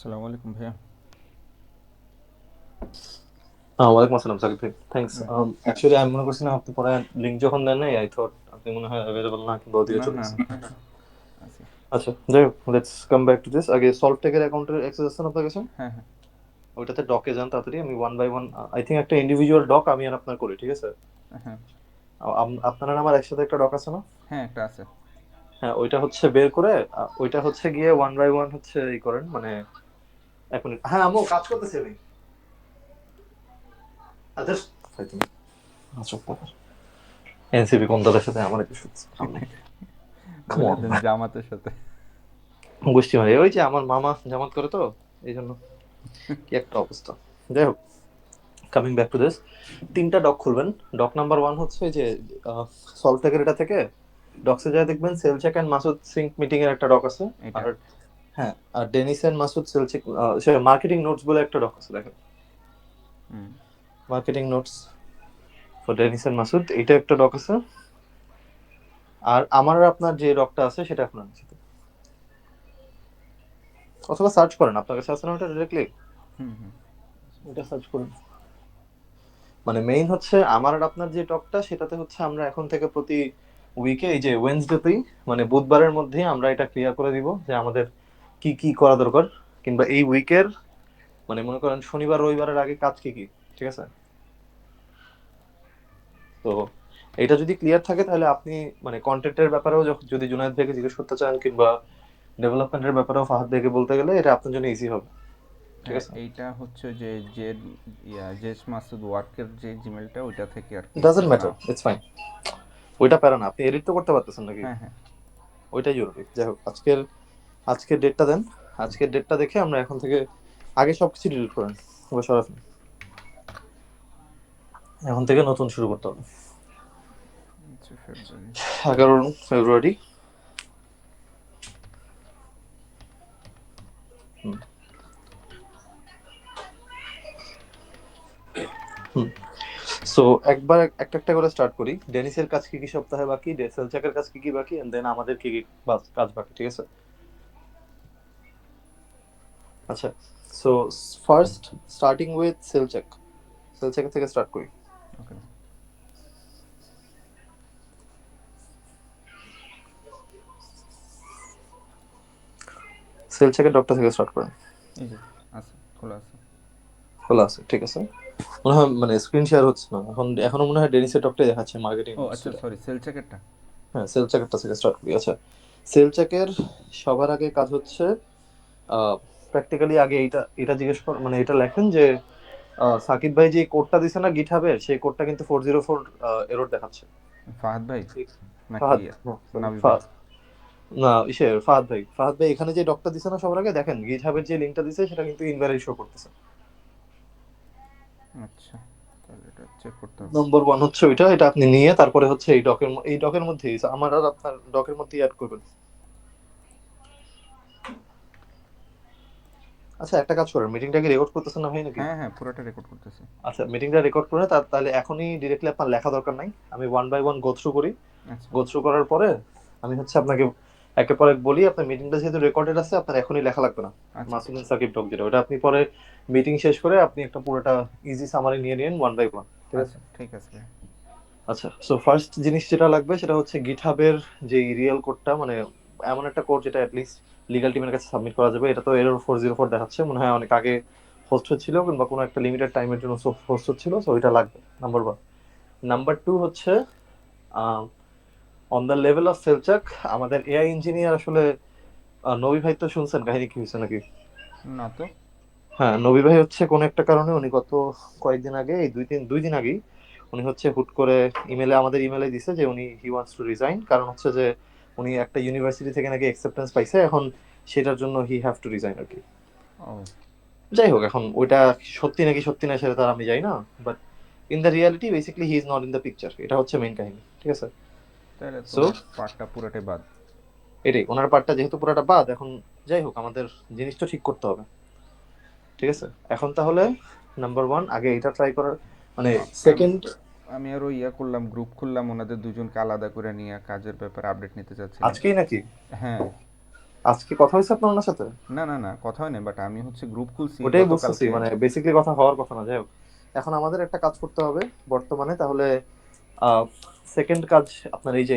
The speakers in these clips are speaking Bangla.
আসসালামু আলাইকুম ভাইয়া। ওয়ালাইকুম আসসালাম সাকিব ভাই, থ্যাঙ্কস। হুম। অ্যাকচুয়ালি আমি মনে করছিলাম আপনি পরে লিঙ্ক যখন দেন নাই, আই থট আপনি মনে হয় অ্যাভেলেবল না কিংবা ওদিকে না চলে না, গেছেন। আছি। আচ্ছা, যাই হোক, let's come back to this. আগে সলভ টেকের অ্যাকাউন্টের অ্যাক্সেস আছে না আপনার কাছে? হ্যাঁ হ্যাঁ ওইটাতে ডকে যান তাড়াতাড়ি। আমি one by one, I think একটা ইন্ডিভিজুয়াল ডক আমি আর আপনার করি, ঠিক আছে? হ্যাঁ আপনার আর আমার একসাথে একটা ডক আছে না? হ্যাঁ, একটা আছে। হ্যাঁ, ওইটা হচ্ছে বের করে ওইটা হচ্ছে গিয়ে ওয়ান বাই ওয়ান হচ্ছে ই করেন, মানে 1 মিনিট। হ্যাঁ, আমু কাজ করতেছি আমি। আচ্ছা, আচ্ছা, এনসিপি কোন দলের সাথে আমার একটু সামনে। বলে দেন জামাতের সাথে। গোষ্ঠী মানে ওই যে আমার মামা জামাত করে তো, এই জন্য কি একটা অবস্থা। যাই হোক, কামিং ব্যাক টু দিস, 3টা ডক খুলবেন। ডক নাম্বার 1 হচ্ছে যে সলভ টেকের এটা থেকে ডকসে যায় দেখবেন sell check and Masud sync meeting এর একটা ডক আছে। এটা। আর হ্যাঁ, আর Dennis and Masud sell check marketing notes বলে একটা ডক আছে, দেখেন। হুম। Marketing notes for Dennis and Masud, এটা একটা ডক আছে। আর আমার আর আপনার যে ডকটা আছে সেটা এখন আছে, অথবা সার্চ করেন, আপনার কাছে আছে না ওটা ডিরেক্টলি, হুম হুম। ওটা সার্চ করুন। মানে মেইন হচ্ছে আমার আর আপনার যে টকটা, সেটাতে হচ্ছে আমরা এখন থেকে প্রতি উইকে এই যে ওয়েনসডেতেই, মানে বুধবারের মধ্যে আমরা এটা ক্লিয়ার করে দিব যে আমাদের কি কি করা দরকার, কিংবা এই উইকের মানে মনে করেন শনিবার রবিবারের আগে কাজ কি কি, ঠিক আছে? তো এটা যদি ক্লিয়ার থাকে তাহলে আপনি মানে কন্টেন্টের ব্যাপারেও যদি জুনায়েদ ভাইকে জিজ্ঞেস করতে চান, কিংবা ডেভেলপমেন্টের ব্যাপারেও ফাহাদ ভাইকে বলতে গেলে এটা আপনার জন্য ইজি হবে, ঠিক আছে? এইটা হচ্ছে যে যে জেস মাসুদ ওয়ার্কের যে জিমেলটা, ওইটা থেকে আর কি ডাজন্ট না। Matter, it's fine. ওইটা প্যারা না, আপনি এডিট তো করতে পারতেছেন নাকি? হ্যাঁ হ্যাঁ। ওইটাই জরুরি। যাই হোক, আজকের ডেটটা দেন। আজকের ডেটটা দেখে আমরা এখন থেকে আগে সবকিছু ডিলিট করেন, এবার সরাসরি এখন থেকে নতুন শুরু করতে হবে। আচ্ছা, ফেব্রুয়ারি। 11 ফেব্রুয়ারি। সো একবার একটা একটা করে স্টার্ট করি। ডেনিসের কাজ কি কি সপ্তাহে বাকি, সেলচাকের কাজ কি কি বাকি, এন্ড দেন আমাদের কি কি কাজ বাকি, ঠিক আছে? আচ্ছা, সো ফার্স্ট স্টার্টিং উইথ সেলচেক। সেলচেক থেকে স্টার্ট করি। ওকে। সেলচেকের ডক্টর থেকে স্টার্ট করেন। এই যে আছে, খোলা আছে। খোলা আছে, ঠিক আছে। মনে হয় মানে স্ক্রিন শেয়ার হচ্ছে না এখন, এখনো মনে হয় ডেনিসের ডক্টর দেখাচ্ছে মার্কেটিং ও নোটস। আচ্ছা, সরি, সেল চ্যাকেটটা। হ্যাঁ, সেল চেকেরটা থেকে স্টার্ট করি। আচ্ছা, সেল চেকের সবার আগে কাজ হচ্ছে প্র্যাকটিক্যালি আগে এটা এটা জিজ্ঞেস কর, মানে এটা লেখেন যে সাকিব ভাই যে কোডটা দিছে না গিটহাবের, সেই কোডটা কিন্তু 404 এরর দেখাচ্ছে। ফাহাদ ভাই ঠিক। নাকি ফাহাদ, সরি নাবি ভাই? ফাহাদ, না ইসে ফাহাদ ভাই। ফাহাদ ভাই এখানে যে ডকটা দিছে না সবার আগে, দেখেন গিটহাবের যে লিংকটা দিছে সেটা কিন্তু ইনভ্যালিড শো করতেছে। আচ্ছা, তাহলে এটা চেক করতে হবে। নম্বর 1 হচ্ছে ওইটা, এটা আপনি নিয়ে তারপরে হচ্ছে এই ডকের মধ্যেই আমার আর আপনার ডকের মধ্যেই অ্যাড করবেন। আচ্ছা, একটা কাজ করেন, মিটিংটাকে রেকর্ড করতেছেন না ভাই নাকি? হ্যাঁ হ্যাঁ, পুরোটা রেকর্ড করতেছি। আচ্ছা, মিটিংটা রেকর্ড করে তাহলে এখনই ডিরেক্টলি আপনার লেখা দরকার নাই, আমি one by one go through করি। আচ্ছা গো থ্রু করার পরে আমি হচ্ছে আপনাকে একের পর এক বলি। আপনার মিটিংটা যেহেতু রেকর্ডেড আছে, আপনার এখনই লেখা লাগবে না। আচ্ছা। মাসুদ বিন সাকিব টক, যেটা ওটা আপনি পরে মিটিং শেষ করে আপনি একটা পুরোটা ইজি সামারি নিয়ে নিন ওয়ান বাই ওয়ান, ঠিক আছে? আচ্ছা ঠিক আছে ভাই। আচ্ছা, সো ফার্স্ট জিনিস যেটা লাগবে সেটা হচ্ছে গিটহাবের যে রিয়েল কোডটা, মানে এমন একটা কোড যেটা অ্যাটলিস্ট লিগাল টিমের কাছে সাবমিট করা যাবে। এটা তো এরর 404 দেখাচ্ছে, মনে হয় অনেক আগে হোস্ট হচ্ছিল কিংবা কোনো একটা লিমিটেড টাইমের জন্য হোস্ট হচ্ছিল, সো ওইটা লাগবে নাম্বার 1। নাম্বার 2 হচ্ছে অন দ্য লেভেল অফ সেলচাক, আমাদের এআই ইঞ্জিনিয়ার আসলে নবী ভাই তো শুনছেন কাহিনী কি হয়েছে নাকি? না তো। হ্যাঁ, নবী ভাই হচ্ছে কোন একটা কারণে উনি গত কয়েকদিন আগে, এই দুই দিন আগেই উনি হচ্ছে হুট করে আমাদের ইমেলে দিছে যে উনি হি ওয়ান্টস টু রিজাইন। কারণ হচ্ছে যে উনি একটা ইউনিভার্সিটি থেকে নাকি অ্যাকসেপ্টেন্স পাইছে, এখন সেটার জন্য হি হ্যাভ টু রিজাইন আর কি। ও। যাই হোক, এখন ওইটা সত্যি নাকি সত্যি না সেটা তার আমি যাই না, but in the reality basically he is not in the picture, এটা হচ্ছে মেইন কাহিনী, ঠিক আছে? তাহলে তো সো পার্টটা পুরোটাই বাদ। এটাই, ওনার পার্টটা যেহেতু পুরোটা বাদ, এখন যাই হোক আমাদের জিনিসটা ঠিক করতে হবে, ঠিক আছে? এখন তাহলে নাম্বার 1 আগে এটা ট্রাই করার, মানে আমি সেকেন্ড। আমি আরও করলাম, গ্রুপ খুললাম, ওনাদের দুজনকে আলাদা করে নিয়ে কাজের ব্যাপারে আপডেট নিতে চাচ্ছিলাম। আজকেই নাকি? হ্যাঁ। আজকে কথা হয়েছে আপনার ওনার সাথে? না না না, কথা হয় না, বাট আমি হচ্ছে গ্রুপ খুলছি ওটাই বুঝতেছি, গতকালকে। মানে বেসিক্যালি কথা হওয়ার কথা না, যাই হোক। এখন আমাদের একটা কাজ করতে হবে বর্তমানে, তাহলে সেকেন্ড কাজ আপনার এই যে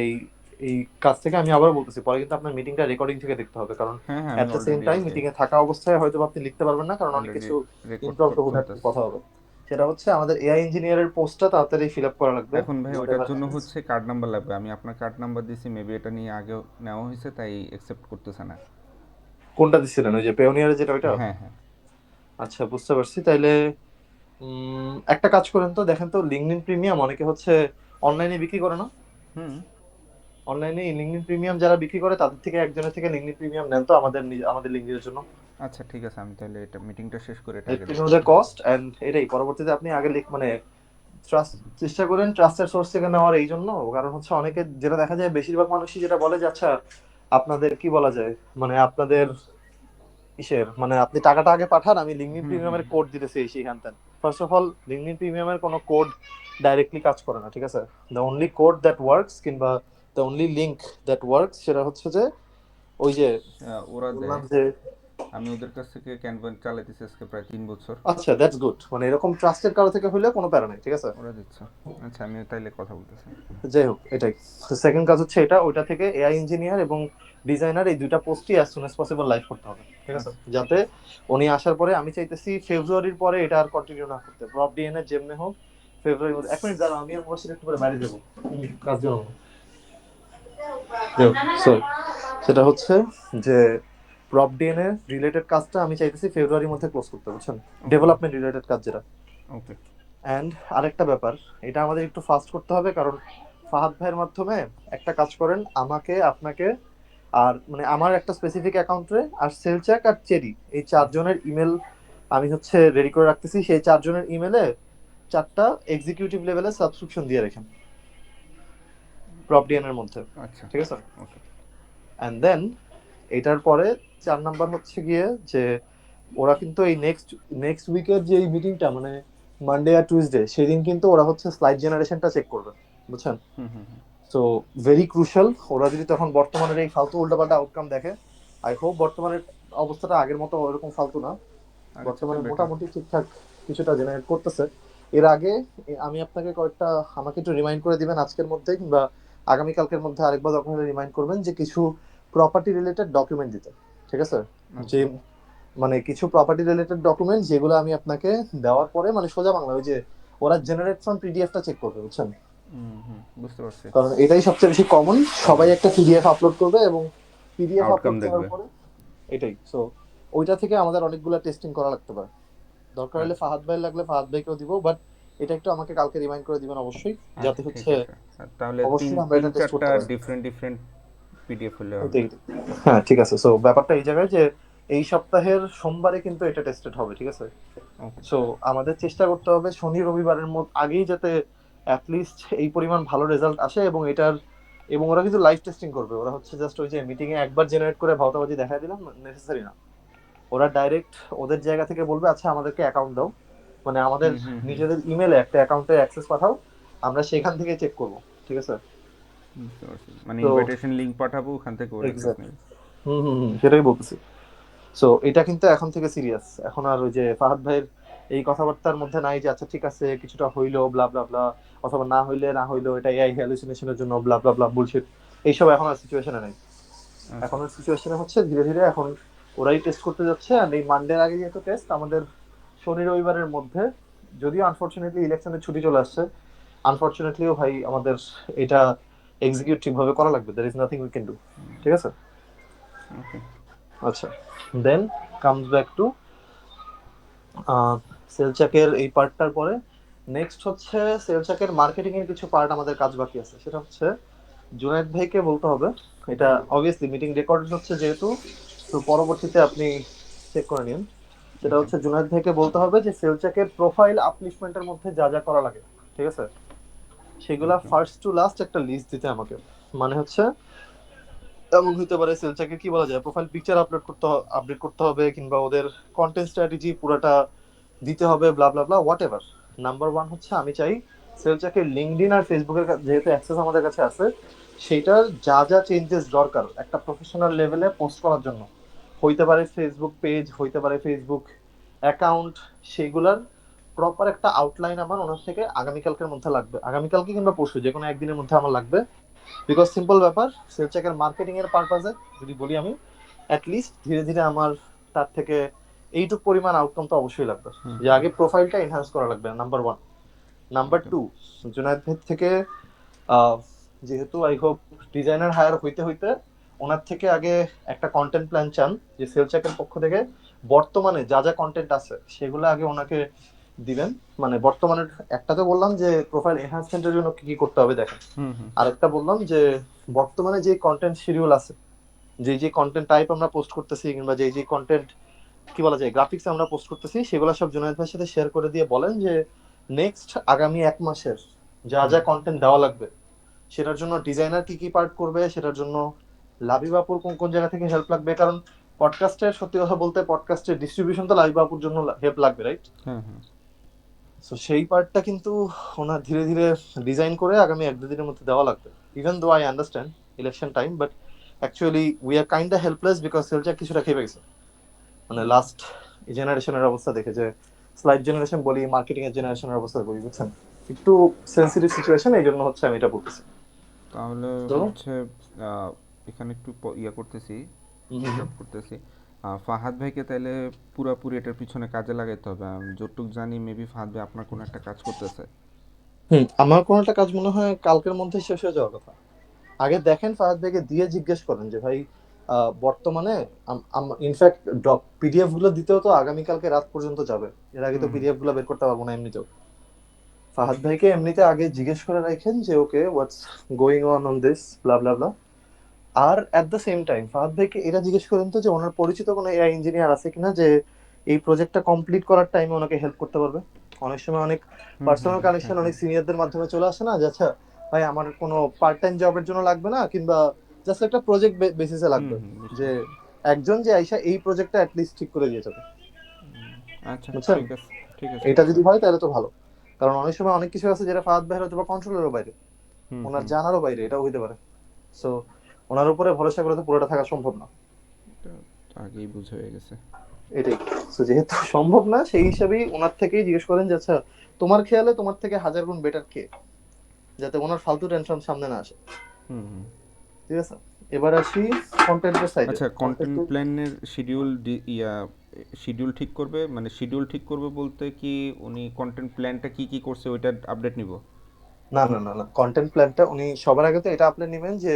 এই কাজ থেকে আমি আবার বলতেছি, পরে কিন্তু আপনার মিটিংটা রেকর্ডিং থেকে দেখতে হবে, কারণ হ্যাঁ হ্যাঁ, এট আমি দ্য সেম অলরেডি টাইম ওই যে মিটিং এ থাকা অবস্থায় হয়তো আপনি লিখতে পারবেন না, কারণ অনেক অলরেডি কিছু রেকর্ড ইম্প্রম্পটু হুটহাট চলতেছে। কথা হবে। সেটা হচ্ছে আমাদের এআই ইঞ্জিনিয়ারের পোস্টটা তাড়াতাড়ি ফিল আপ করা লাগবে। এখন ভাই হোয়াট ওটার এভার জন্য হ্যাপেন্স। হচ্ছে কার্ড নাম্বার লাগবে, আমি আপনার কার্ড নাম্বার দিছি, মেবি এটা নিয়ে আগেও নেওয়া হয়েছে তাই অ্যাকসেপ্ট করতেছে না। কোনটা দিচ্ছিলেন, ওই যে পেওনিয়ারের যেটা, ওইটা? হ্যাঁ হ্যাঁ। আচ্ছা, বুঝতে পারছি। তাইলে একটা কাজ করেন তো, দেখেন তো লিঙ্কডইন প্রিমিয়াম অনেকে হচ্ছে অনলাইনে বিক্রি করে না? হুম। অনলাইনে লিঙ্কডইন প্রিমিয়াম যারা বিক্রি করে তাদের থেকে একজনের থেকে লিঙ্কডইন প্রিমিয়াম নেন তো, আমাদের আমাদের লিঙ্কডইনের জন্য। আচ্ছা ঠিক আছে, আমি তাহলে এটা মিটিংটা শেষ করে এটা লেট আগে মি নো দ্য দেখতেছি। কস্ট এন্ড এটাই পরবর্তীতে আপনি আগে মানে ট্রাস্ট চেষ্টা করেন ট্রাস্টের সোর্স থেকে নেওয়ার, এই জন্য কারণ হচ্ছে অনেকে যেটা দেখা যায়, বেশিরভাগ মানুষই যেটা বলে যে আচ্ছা আপনাদের কি বলা যায়, মানে আপনাদের ইসের মানে আপনি টাকাটা আগে পাঠান, আমি লিঙ্কডইন হুম হুম প্রিমিয়ামের কোড দিতেছি এই সেই হ্যান ত্যান। ফার্স্ট অফ অল লিঙ্কডইন প্রিমিয়ামের কোনো কোড ডাইরেক্টলি কাজ করে না, ঠিক আছে? The only code that works, কিংবা the only link that works, সেটা হচ্ছে যে ওই যে ওরা বললাম দেয়। যে, আমি ওদের কাছ থেকে ক্যানভান চালাইতেছি আজকে প্রায় 3 বছর। আচ্ছা দ্যাটস গুড, মানে এরকম ট্রাস্টেড কারো থেকে হইলে কোনো প্যারা নাই, ঠিক আছে? ওরা দিচ্ছে। আচ্ছা, আমি তাইলে কথা বলতেছি। যাই হোক, এটাই সেকেন্ড কাজ হচ্ছে এটা, ওইটা থেকে এআই ইঞ্জিনিয়ার এবং ডিজাইনার এই দুইটা পোস্টই as soon as possible live করতে হবে, ঠিক আছে? আচ্ছা। যাতে উনি আসার পরে, আমি চাইতেছি ফেব্রুয়ারির পরে এটা আর কন্টিনিউ না করতে, প্রপ ডিএনএ যেমনে হোক ফেব্রুয়ারির মধ্যে। এক মিনিট দাঁড়াও, আমি আর মোর সাথে একটু করে বাইরে যাবো কাজ জন্য। সো সেটা হচ্ছে যে প্রপ ডিএনএ রিলেটেড কাজটা আমি চাইতেছি ফেব্রুয়ারির মধ্যে ক্লোজ করতে, বুঝছেন? ওকে ডেভেলপমেন্ট রিলেটেড কাজ যেটা। ওকে। অ্যান্ড আরেকটা ব্যাপার, এটা আমাদের একটু ফাস্ট করতে হবে, কারণ ফাহাদ ভাইয়ের মাধ্যমে একটা কাজ করেন, আমাকে, আপনাকে, আর মানে আমার একটা স্পেসিফিক অ্যাকাউন্টে, আর সেলচ্যাক আর চেরি, এই চারজনের ইমেল আমি হচ্ছে রেডি করে রাখতেছি। সেই চারজনের ইমেলে 4টা এক্সিকিউটিভ লেভেলে সাবস্ক্রিপশন দিয়ে রেখেন প্রপডিএন এর মধ্যে, আচ্ছা। ঠিক আছে? ওকে। অ্যান্ড দেন এটার পরে 4 নাম্বার হচ্ছে গিয়ে যে ওরা কিন্তু এই নেক্সট নেক্সট উইকের যে এই মিটিংটা, মানে মানডে আর টুইসডে, সেদিন কিন্তু ওরা হচ্ছে স্লাইড জেনারেশনটা চেক করবে, বুঝছেন? হুম হুম হুম। সো ভেরি ক্রুশাল, ওরা যদি তখন বর্তমানের এই ফালতু উল্টাপাল্টা আউটকাম দেখে, আই হোপ বর্তমানের অবস্থাটা আগের মতো ওরকম ফালতু না, আগের থেকে বর্তমানে বেটার। মোটামুটি ঠিকঠাক কিছুটা জেনারেট করতেছে। এর আগে আমি আপনাকে কয়েকটা, আমাকে একটু রিমাইন্ড করে দিবেন আজকের মধ্যে কিংবা আগামীকালকের মধ্যে, আরেকবার যখন রিমাইন্ড করবেন যে কিছু প্রপার্টি রিলেটেড ডকুমেন্ট দিতে, ঠিক আছে? যে আচ্ছা। মানে কিছু প্রপার্টি রিলেটেড ডকুমেন্ট যেগুলো আমি আপনাকে দেওয়ার পরে, মানে সোজা বাংলা ওই যে ওরা জেনারেট ফ্রম পিডিএফটা চেক করবে, বুঝছেন? হুম হুম, বুঝতে পারছি। কারণ এটাই সবচেয়ে বেশি কমন, সবাই একটা পিডিএফ আপলোড করবে এবং পিডিএফ আউটকাম আপলোড করার দেখবে। পরে এটাই। সো ওইটা থেকে আমাদের অনেকগুলো টেস্টিং করা লাগতে পারে, দরকার হলে আচ্ছা ফাহাদ ভাই লাগলে ফাহাদ ভাইকেও দিব, বাট এটা একটু আমাকে কালকে রিমাইন্ড করে দিবেন অবশ্যই, যাতে আচ্ছা ঠিক হচ্ছে আছে। তাহলে তিন অবশ্যই আমরা তিন এটা টেস্ট চারটা করতে পারি। ডিফারেন্ট ডিফারেন্ট পিডিএফ হলে হবে। এটাই এটাই। হ্যাঁ ঠিক আছে, সো ব্যাপারটা এই জায়গায় যে এই সপ্তাহের সোমবারে কিন্তু এটা টেস্টেড হবে, ঠিক আছে? ওকে। সো আমাদের চেষ্টা করতে হবে শনি রবিবারের মধ্যে আগেই যাতে অ্যাটলিস্ট এই পরিমাণ ভালো রেজাল্ট আসে, এবং এটার, এবং ওরা কিন্তু লাইভ টেস্টিং করবে, ওরা হচ্ছে জাস্ট ওই যে মিটিং এ একবার জেনারেট করে ভাওতাবাজি দেখা দিলাম নেসেসারি না, ওরা ডাইরেক্ট ওদের জায়গা থেকে বলবে আচ্ছা আমাদেরকে অ্যাকাউন্ট দাও, মানে আমাদের হুম হুম হুম, নিজেদের ইমেলে একটা অ্যাকাউন্টে অ্যাক্সেস পাঠাও, আমরা সেখান থেকে চেক করব, ঠিক আছে? বুঝতে পারছি, মানে তো ইনভাইটেশন লিংক পাঠাবো, ওখান থেকে ওর অ্যাক্সেস এক্স্যাক্ট, নেবে। সেটাই বলতেছি। সো এটা কিন্তু এখন থেকে সিরিয়াস, এখন আর ওই যে ফাহাদ ভাইয়ের এই কথাবার্তার মধ্যে নাই যে আচ্ছা ঠিক আছে কিছুটা হইলো ব্লা ব্লা ব্লা, অথবা না হইলে না হইলো এটা এআই হ্যালুসিনেশনের জন্য ব্লা ব্লা ব্লা বুলশিট, এইসব এখন আর সিচুয়েশনে নাই। আচ্ছা। এখন আর সিচুয়েশনে হচ্ছে ধীরে ধীরে এখন ওরাই টেস্ট করতে যাচ্ছে, আর এই মানডের আগে যেহেতু টেস্ট, আমাদের শনি রবিবারের মধ্যে, যদিও আনফরচুনেটলি ইলেকশনের ছুটি চলে আসছে, আনফরচুনেটলিও ভাই আমাদের এটা এক্সিকিউট ঠিকভাবে করা লাগবে, there is nothing we can do, ঠিক আছে? ওকে। আচ্ছা, দেন কামস ব্যাক টু সেলচাকের এই পার্টটার পরে নেক্সট হচ্ছে সেলচাকের মার্কেটিং এর কিছু পার্ট আমাদের কাজ বাকি আছে, সেটা হচ্ছে জুনায়েদ ভাইকে বলতে হবে। এটা অবভিয়াসলি মিটিং রেকর্ড হচ্ছে যেহেতু, তো পরবর্তীতে আপনি চেক করে নিন। সেটা ওকে। হচ্ছে জুনায়েদ ভাইকে বলতে হবে যে সেলচাকের প্রোফাইল আপলিশমেন্টের মধ্যে যা যা করা লাগে, ঠিক আছে, সেগুলা ওকে। ফার্স্ট টু লাস্ট একটা লিস্ট দিতে আমাকে। মানে হচ্ছে এমন হইতে পারে সেলচাকে কি বলা যায়, প্রোফাইল পিকচার আপডেট করতে হবে, কিংবা ওদের কন্টেন্ট স্ট্র্যাটেজি পুরাটা দিতে হবে, ব্লা blah blah what ever. Number one হচ্ছে আমি চাই সেলচাকে লিঙ্কডইন আর ফেসবুকের যেহেতু অ্যাক্সেস আমাদের কাছে আছে, সেইটার যা যা চেঞ্জেস দরকার একটা প্রফেশনাল লেভেলে পোস্ট করার জন্য, হইতে পারে ফেসবুক পেজ, হইতে পারে ফেসবুক অ্যাকাউন্ট, সেগুলার প্রপার একটা আউটলাইন আমার ওনার থেকে আগামীকালকের মধ্যে লাগবে, আগামীকালকে কিংবা পরশু যে কোনো একদিনের মধ্যে আমার লাগবে। বিকজ সিম্পল ব্যাপার, সেল চেকের মার্কেটিং এর পারপাজে যদি বলি আমি, অ্যাটলিস্ট ধীরে ধীরে আমার তার থেকে এইটুক পরিমাণ আউটকাম তো অবশ্যই লাগবে, হুম যে আগে প্রোফাইলটা এনহ্যান্স করা লাগবে, number one. Number okay two, Junaid ভাই থেকে যেহেতু আই হোপ ডিজাইনার হায়ার হইতে হইতে ওনার থেকে আগে একটা কন্টেন্ট প্ল্যান চান, যে সেল চেকের পক্ষ থেকে বর্তমানে যা যা কন্টেন্ট আছে সেগুলো আগে ওনাকে দিবেন। মানে বর্তমানের একটা তো বললাম যে প্রোফাইল এনহ্যান্সমেন্টের জন্য কি কি করতে হবে দেখেন, হুম হুম আরেকটা বললাম যে বর্তমানে যে কন্টেন্ট শিডিউল আছে, যে যে কন্টেন্ট টাইপ আমরা পোস্ট করতেছি, কিংবা যে যে কন্টেন্ট কি বলা যায় গ্রাফিক্স আমরা পোস্ট করতেছি, সেগুলো সব জুনায়েদ ভাইয়ের সাথে শেয়ার করে দিয়ে বলেন যে নেক্সট আগামী 1 মাসের যা হুম যা কন্টেন্ট দেওয়া লাগবে, সেটার জন্য ডিজাইনার কি কি পার্ট করবে, সেটার জন্য লাবিবাপুর কোন কোন জায়গা থেকে হেল্প লাগবে। কারণ পডকাস্টের সত্যি কথা বলতে পডকাস্টের ডিস্ট্রিবিউশন তো লাবিবাপুর জন্য হেল্প লাগবে, রাইট? হ্যাঁ হ্যাঁ সো সেই পার্টটা কিন্তু ওনার ধীরে ধীরে ডিজাইন করে আগামী 1-2 দিনের মধ্যে দেওয়া লাগবে। Even though I understand election time, but actually we are kind helpless because সেলচার কিছুটা খেয়ে গেছে। মানে লাস্ট জেনারেশনের অবস্থা দেখে, যে স্লাইড জেনারেশন বলি, মার্কেটিং এর জেনারেশনের অবস্থা বলি, বুঝছেন, একটু সেন্সিটিভ সিচুয়েশন, এই জন্য হচ্ছে আমি এটা বলতেছি। তাহলে তো হচ্ছে আহ, এখানে একটু ইয়া করতেছি, ইন্টারাপ্ট করতেছি। ফাহাদ ভাইকে তাইলে পুরাপুরি এটার পিছনে কাজে লাগাইতে হবে। আমি যতটুক জানি মেবি ফাহাদ ভাই আপনার কোনো একটা কাজ করতেছে। আমার কোনো একটা কাজ মনে হয় কালকের মধ্যে শেষ হয়ে যাওয়ার কথা। আগে দেখেন ফাহাদ ভাইকে দিয়ে জিজ্ঞেস করেন যে ভাই বর্তমানে ইনফ্যাক্ট পিডিএফ গুলো দিতেও তো আগামীকালকে রাত পর্যন্ত যাবে, এর আগে তো হুম হুম পিডিএফ গুলো বের করতে পারবো না এমনিতেও। ফাহাদ ভাইকে এমনিতে আগে জিজ্ঞেস করে রাখেন যে okay what's going on this blah blah blah. আর at the same time Fahad ভাইকে এটা জিজ্ঞেস করেন তো যে ওনার পরিচিত কোনো এআই ইঞ্জিনিয়ার আছে কিনা, যে এই প্রজেক্টটা কমপ্লিট করার টাইমে ওনাকে হেল্প করতে পারবে। অনেক সময় অনেক হুম হুম পার্সোনাল হুম, হ্যাঁ কানেকশন অনেক হ্যাঁ সিনিয়রদের মাধ্যমে চলে আসে না, যে আচ্ছা ভাই আমার কোনো পার্ট টাইম জবের জন্য লাগবে না, কিংবা জাস্ট একটা প্রজেক্ট বেসিসে হুম লাগবে, হুম বুঝতে যে পারছি। একজন যে আইসা এই প্রজেক্টটা অ্যাটলিস্ট ঠিক করে দিয়ে যাবে, আচ্ছা বুঝছেন। ঠিক আছে, ঠিক আছে এটা যদি স্যার। হয় তাহলে তো ভালো। কারণ অনেক সময় অনেক কিছু আছে যেটা ফাহাদ ভাইয়ের হয়তো বা কন্ট্রোলেরও বাইরে, হুম ওনার হুম জানারও বাইরে, এটাও হইতে পারে। সো ওনার উপরে ভরসা করে তো পুরোটা থাকা সম্ভব না। এটা আগেই বুঝে হয়ে গেছে। এটাই। তো যেহেতু সম্ভব না, সেই হিসাবেই ওনার থেকেই জিজ্ঞেস করেন যে আচ্ছা তোমার খেয়ালে তোমার থেকে হাজার গুণ বেটার কে, যাতে ওনার ফালতু টেনশন সামনে না আসে। হুম হুম ঠিক আছে, এবার আসি কন্টেন্টের সাইডে। আচ্ছা, কন্টেন্ট কন্টেন্টে প্ল্যানের শিডিউল ইয়া শিডিউল ঠিক করবে, মানে শিডিউল ঠিক করবে বলতে কি উনি কন্টেন্ট প্ল্যানটা কি কি করছে ওইটার আপডেট নিব? না না না না, কন্টেন্ট প্ল্যানটা উনি সবার আগে তো এটা আপনি নেবেন যে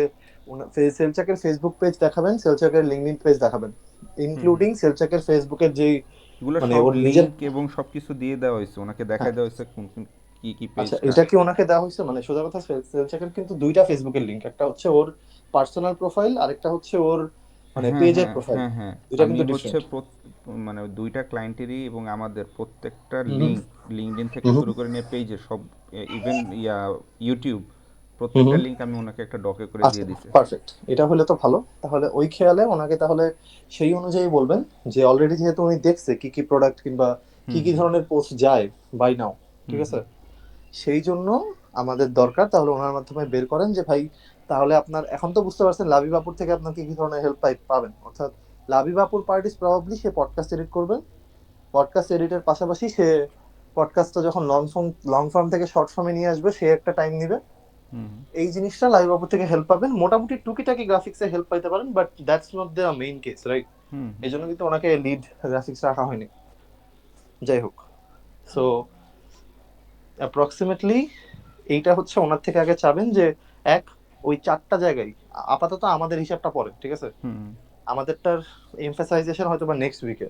সেলচাকের ফেসবুক পেজ দেখাবেন, সেলচাকের লিঙ্কডইন পেজ দেখাবেন, হুম হুম ইনক্লুডিং সেলচাকের ফেসবুকের যেই এগুলো মানে সব ওর নিজের। লিঙ্ক এবং সব কিছু দিয়ে দেওয়া হয়েছে, ওনাকে দেখাই হ্যাঁ, দেওয়া হয়েছে কোন কোন কি কি আচ্ছা পেজটা। এটা কি ওনাকে দেওয়া হয়েছে? মানে সোজা কথা, সেলচাকের কিন্তু দুইটা ফেসবুকের লিংক, একটা হচ্ছে ওর পার্সোনাল প্রোফাইল, আরেকটা হচ্ছে ওর মানে হ্যাঁ পেজের হ্যাঁ প্রোফাইল। হ্যাঁ হ্যাঁ দুইটা আমি কিন্তু হচ্ছে ডিফারেন্ট। মানে দুইটা ক্লায়েন্টেরই এবং আমাদের প্রত্যেকটা হুম লিঙ্ক, লিঙ্কডইন থেকে হুম শুরু করে নিয়ে পেজের সব, ইভেন ইউটিউব, হুম প্রত্যেকটা হুম। লিঙ্ক আমি ওনাকে একটা ডকে করে আচ্ছা, দিয়ে দিছি। পারফেক্ট, এটা হলে তো ভালো। তাহলে ওই খেয়ালে ওনাকে তাহলে সেই অনুযায়ী বলবেন যে অলরেডি যেহেতু উনি দেখছে কি কি প্রোডাক্ট কিংবা কি হুম কি হুম ধরনের পোস্ট যায় বাই নাও, ঠিক হুম আছে, হুম সেই জন্য আমাদের দরকার তাহলে ওনার মাধ্যমে বের করেন যে ভাই তাহলে আপনার এখন তো বুঝতে পারছেন লাবিবাপুর থেকে আপনার কি কি ধরনের হেল্প পাবেন। অর্থাৎ লাবিবাপুর পার্ট ইজ প্রবাবলি সে পডকাস্ট এডিট করবে, পডকাস্ট এডিটের পাশাপাশি সে পডকাস্টটা যখন লং ফর্ম থেকে শর্ট ফর্মে নিয়ে আসবে সে একটা টাইম নিবে। হুম এই জিনিসটা লাইভ থেকে হেল্প পাবেন, মোটামুটি টুকিটাকি গ্রাফিক্সে হেল্প পাইতে পারেন, but that's not the main case, right? হুম হুম এই জন্য কিন্তু ওনাকে লিড গ্রাফিক্স রাখা হয়নি। যাই হোক, সো অ্যাপ্রক্সিমেটলি এইটা হচ্ছে ওনার থেকে আগে চাবেন যে এক, ওই 4টা জায়গায় আপাতত আমাদের হিসাবটা পরে, ঠিক আছে, হুম হুম আমাদেরটার এমফাসাইজেশন হয়তো বা নেক্সট উইকে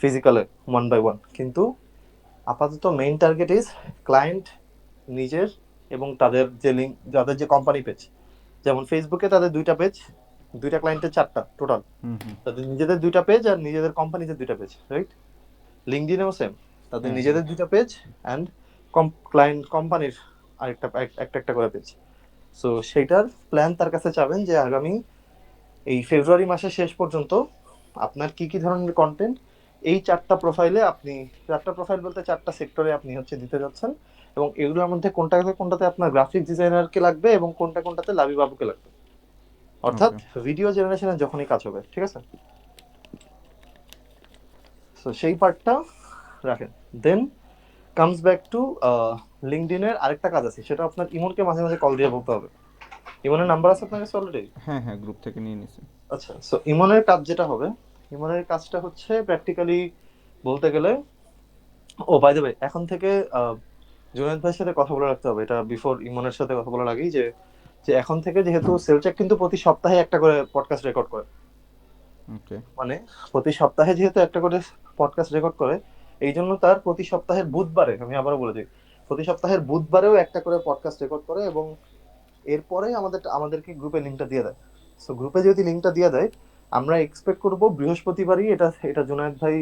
ফিজিক্যালে ওয়ান বাই ওয়ান, কিন্তু আপাতত মেইন টার্গেট ইজ ক্লায়েন্ট নিজের এবং তাদের যে লিঙ্ক, যাদের যে কোম্পানি পেজ, যেমন ফেসবুকে তাদের দুইটা পেজ, দুইটা ক্লায়েন্টের 4টা টোটাল, হুম হুম তাদের নিজেদের দুইটা পেজ আর নিজেদের কোম্পানিতে দুইটা পেজ, রাইট? লিঙ্কডইনেও সেম, তাদের হ্যাঁ হ্যাঁ নিজেদের দুইটা পেজ অ্যান্ড ক্লায়েন্ট কোম্পানির আরেকটা একটা একটা করে পেজ। সো সেইটার প্ল্যান তার কাছে চাবেন যে আগামী এই ফেব্রুয়ারি মাসের শেষ পর্যন্ত আপনার কি কি ধরনের কন্টেন্ট এই 4টা প্রোফাইলে আপনি, 4টা প্রোফাইল বলতে 4টা সেক্টরে আপনি হচ্ছে দিতে যাচ্ছেন, এবং এগুলোর মধ্যে কোনটাতে কোনটাতে আপনার গ্রাফিক ডিজাইনারকে লাগবে এবং কোনটা কোনটাতে লাবি বাবুকে লাগবে, অর্থাৎ ওকে। ভিডিও জেনারেশনে যখনই কাজ হবে, ঠিক আছে? তো সেই পার্টটা রাখেন। দেন কামস ব্যাক টু লিঙ্কডইনের আরেকটা কাজ আছে, সেটা আপনার ইমনকে মাঝে মাঝে কল দিয়ে বলতে হবে। ইমনের নাম্বার আছে আপনার কাছে অলরেডি? হ্যাঁ হ্যাঁ, গ্রুপ থেকে নিয়ে নিছি। আচ্ছা, সো ইমনের কাজ যেটা হবে, ইমনের কাজটা হচ্ছে প্র্যাকটিক্যালি বলতে গেলে, ও বাই দ্য ওয়ে এখন থেকে জুনায়েদ ভাইয়ের সাথে কথা বলে রাখতে হবে, এটা বিফোর ইমনের সাথে কথা বলার আগেই, যে যে এখন থেকে যেহেতু সেলচেক কিন্তু প্রতি সপ্তাহে একটা করে পডকাস্ট রেকর্ড করে, ওকে। মানে প্রতি সপ্তাহে যেহেতু একটা করে পডকাস্ট রেকর্ড করে, এই জন্য তার প্রতি সপ্তাহের বুধবারে, আমি আবারও বলে দিই, প্রতি সপ্তাহের বুধবারেও একটা করে পডকাস্ট রেকর্ড করে এবং এরপরে আমাদেরকে গ্রুপে লিঙ্কটা দিয়ে দেয়। সো গ্রুপে যদি লিঙ্কটা দিয়ে দেয়, আমরা এক্সপেক্ট করব বৃহস্পতিবারই এটা এটা জুনায়েদ ভাই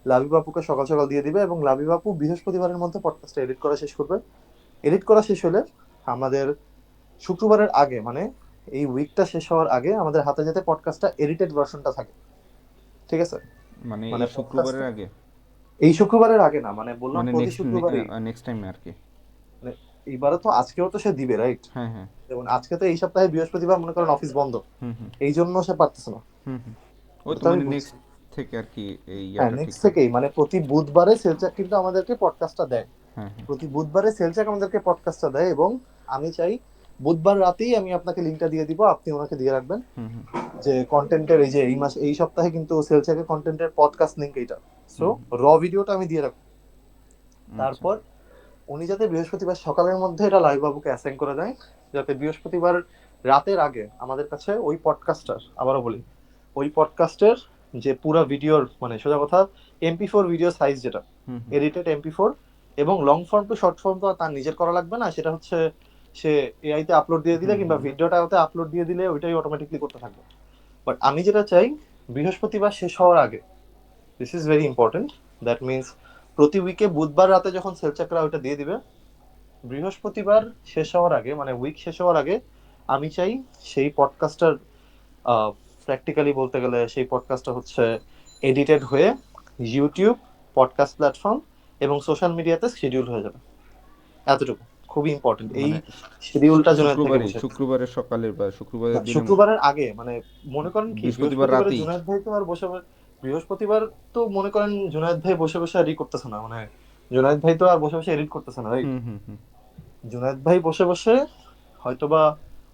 লাবি বাপুকে সকাল সকাল দিয়ে দিবে এবং লাবি বাপু বৃহস্পতিবারের মধ্যে পডকাস্টটা এডিট করা শেষ করবে। এডিট করা শেষ হলে আমাদের শুক্রবারের আগে, মানে এই উইকটা শেষ হওয়ার আগে আমাদের হাতে যাতে পডকাস্টটা এডিটেড ভার্সনটা থাকে, ঠিক আছে? মানে মানে এই শুক্রবারের পডকাস্টটা আগে? এই শুক্রবারের আগে না, মানে বললাম মানে প্রতি নেক্সট শুক্রবারই। নেক্সট টাইম আর কি? মানে এইবারও তো, আজকেও তো সে দিবে, রাইট? হ্যাঁ হ্যাঁ। যেমন আজকে তো এই সপ্তাহে বৃহস্পতিবার মনে করেন অফিস বন্ধ, হুম হুম। এই জন্য সে পারতেছে না। হুম হুম। ওই এটা তো তো আমি মানে বুঝছি। নেক্সট থেকে আর কি এই হ্যাঁ, ইয়াটা ঠিক নেক্সট হবে। থেকেই, মানে প্রতি বুধবারে সেলচাক কিন্তু আমাদেরকে পডকাস্টটা দেয়। হ্যাঁ হ্যাঁ। প্রতি বুধবারে সেলচাক আমাদেরকে পডকাস্টটা দেয় এবং আমি চাই বুধবার রাতেই আমি আপনাকে লিঙ্কটা দিয়ে দিব, আপনি ওনাকে দিয়ে রাখবেন হুম হুম। যে কন্টেন্টের এই যে এই মাস এই সপ্তাহে কিন্তু সেলচাকের কন্টেন্টের পডকাস্ট লিঙ্ক এইটা। সো হুম র ভিডিওটা আমি দিয়ে রাখবো। হুম। আচ্ছা। তারপর উনি যাতে বৃহস্পতিবার সকালের মধ্যে এটা লাইভ বাবুকে অ্যাসাইন করে দেয়, যাতে বৃহস্পতিবার রাতের আগে আমাদের কাছে ওই পডকাস্টার, আবারও বলি, ওই পডকাস্টের যে পুরো ভিডিওর, মানে সোজা কথা MP4 ভিডিও সাইজ যেটা হুম হুম। এডিটেড MP4, এবং long form to short form তো আর তার নিজের করা লাগবে না, সেটা হচ্ছে সে এআই তে আপলোড দিয়ে দিলে হুম কিংবা হুম। ভিডিওটাতে আপলোড দিয়ে দিলে ওইটাই অটোমেটিকলি করতে থাকবে। বাট আমি যেটা চাই, বৃহস্পতিবার শেষ হওয়ার আগে, this is very important, that means প্রতি উইকে বুধবার রাতে যখন সেলচাকরা ওইটা দিয়ে দিবে, বৃহস্পতিবার শেষ হওয়ার আগে, মানে উইক শেষ হওয়ার আগে আমি চাই সেই পডকাস্টার, প্র্যাকটিক্যালি বলতে গেলে সেই পডকাস্টটা হচ্ছে এডিটেড হয়ে ইউটিউব, পডকাস্ট প্ল্যাটফর্ম এবং সোশ্যাল মিডিয়াতে শিডিউল হয়ে যাবে। এতটুকু খুবই ইম্পর্টেন্ট, এই মানে শিডিউলটা জুনায়েদ থেকে শুক্রবারই, বসে। শুক্রবারের সকালে বা না, শুক্রবারের দিনের শুক্রবারের আগে, মানে মনে করেন কি বৃহস্পতিবার বৃহস্পতিবারে রাতেই? জুনায়েদ ভাই তো আর বৃহস্পতিবার তো মনে করেন জুনায়েদ ভাই বসে বসে এডিট করতেছে না, মানে জুনায়েদ ভাই তো আর বসে বসে এডিট করতেছে না, রাইট? হুম হুম হুম। জুনায়েদ ভাই বসে বসে হয়তোবা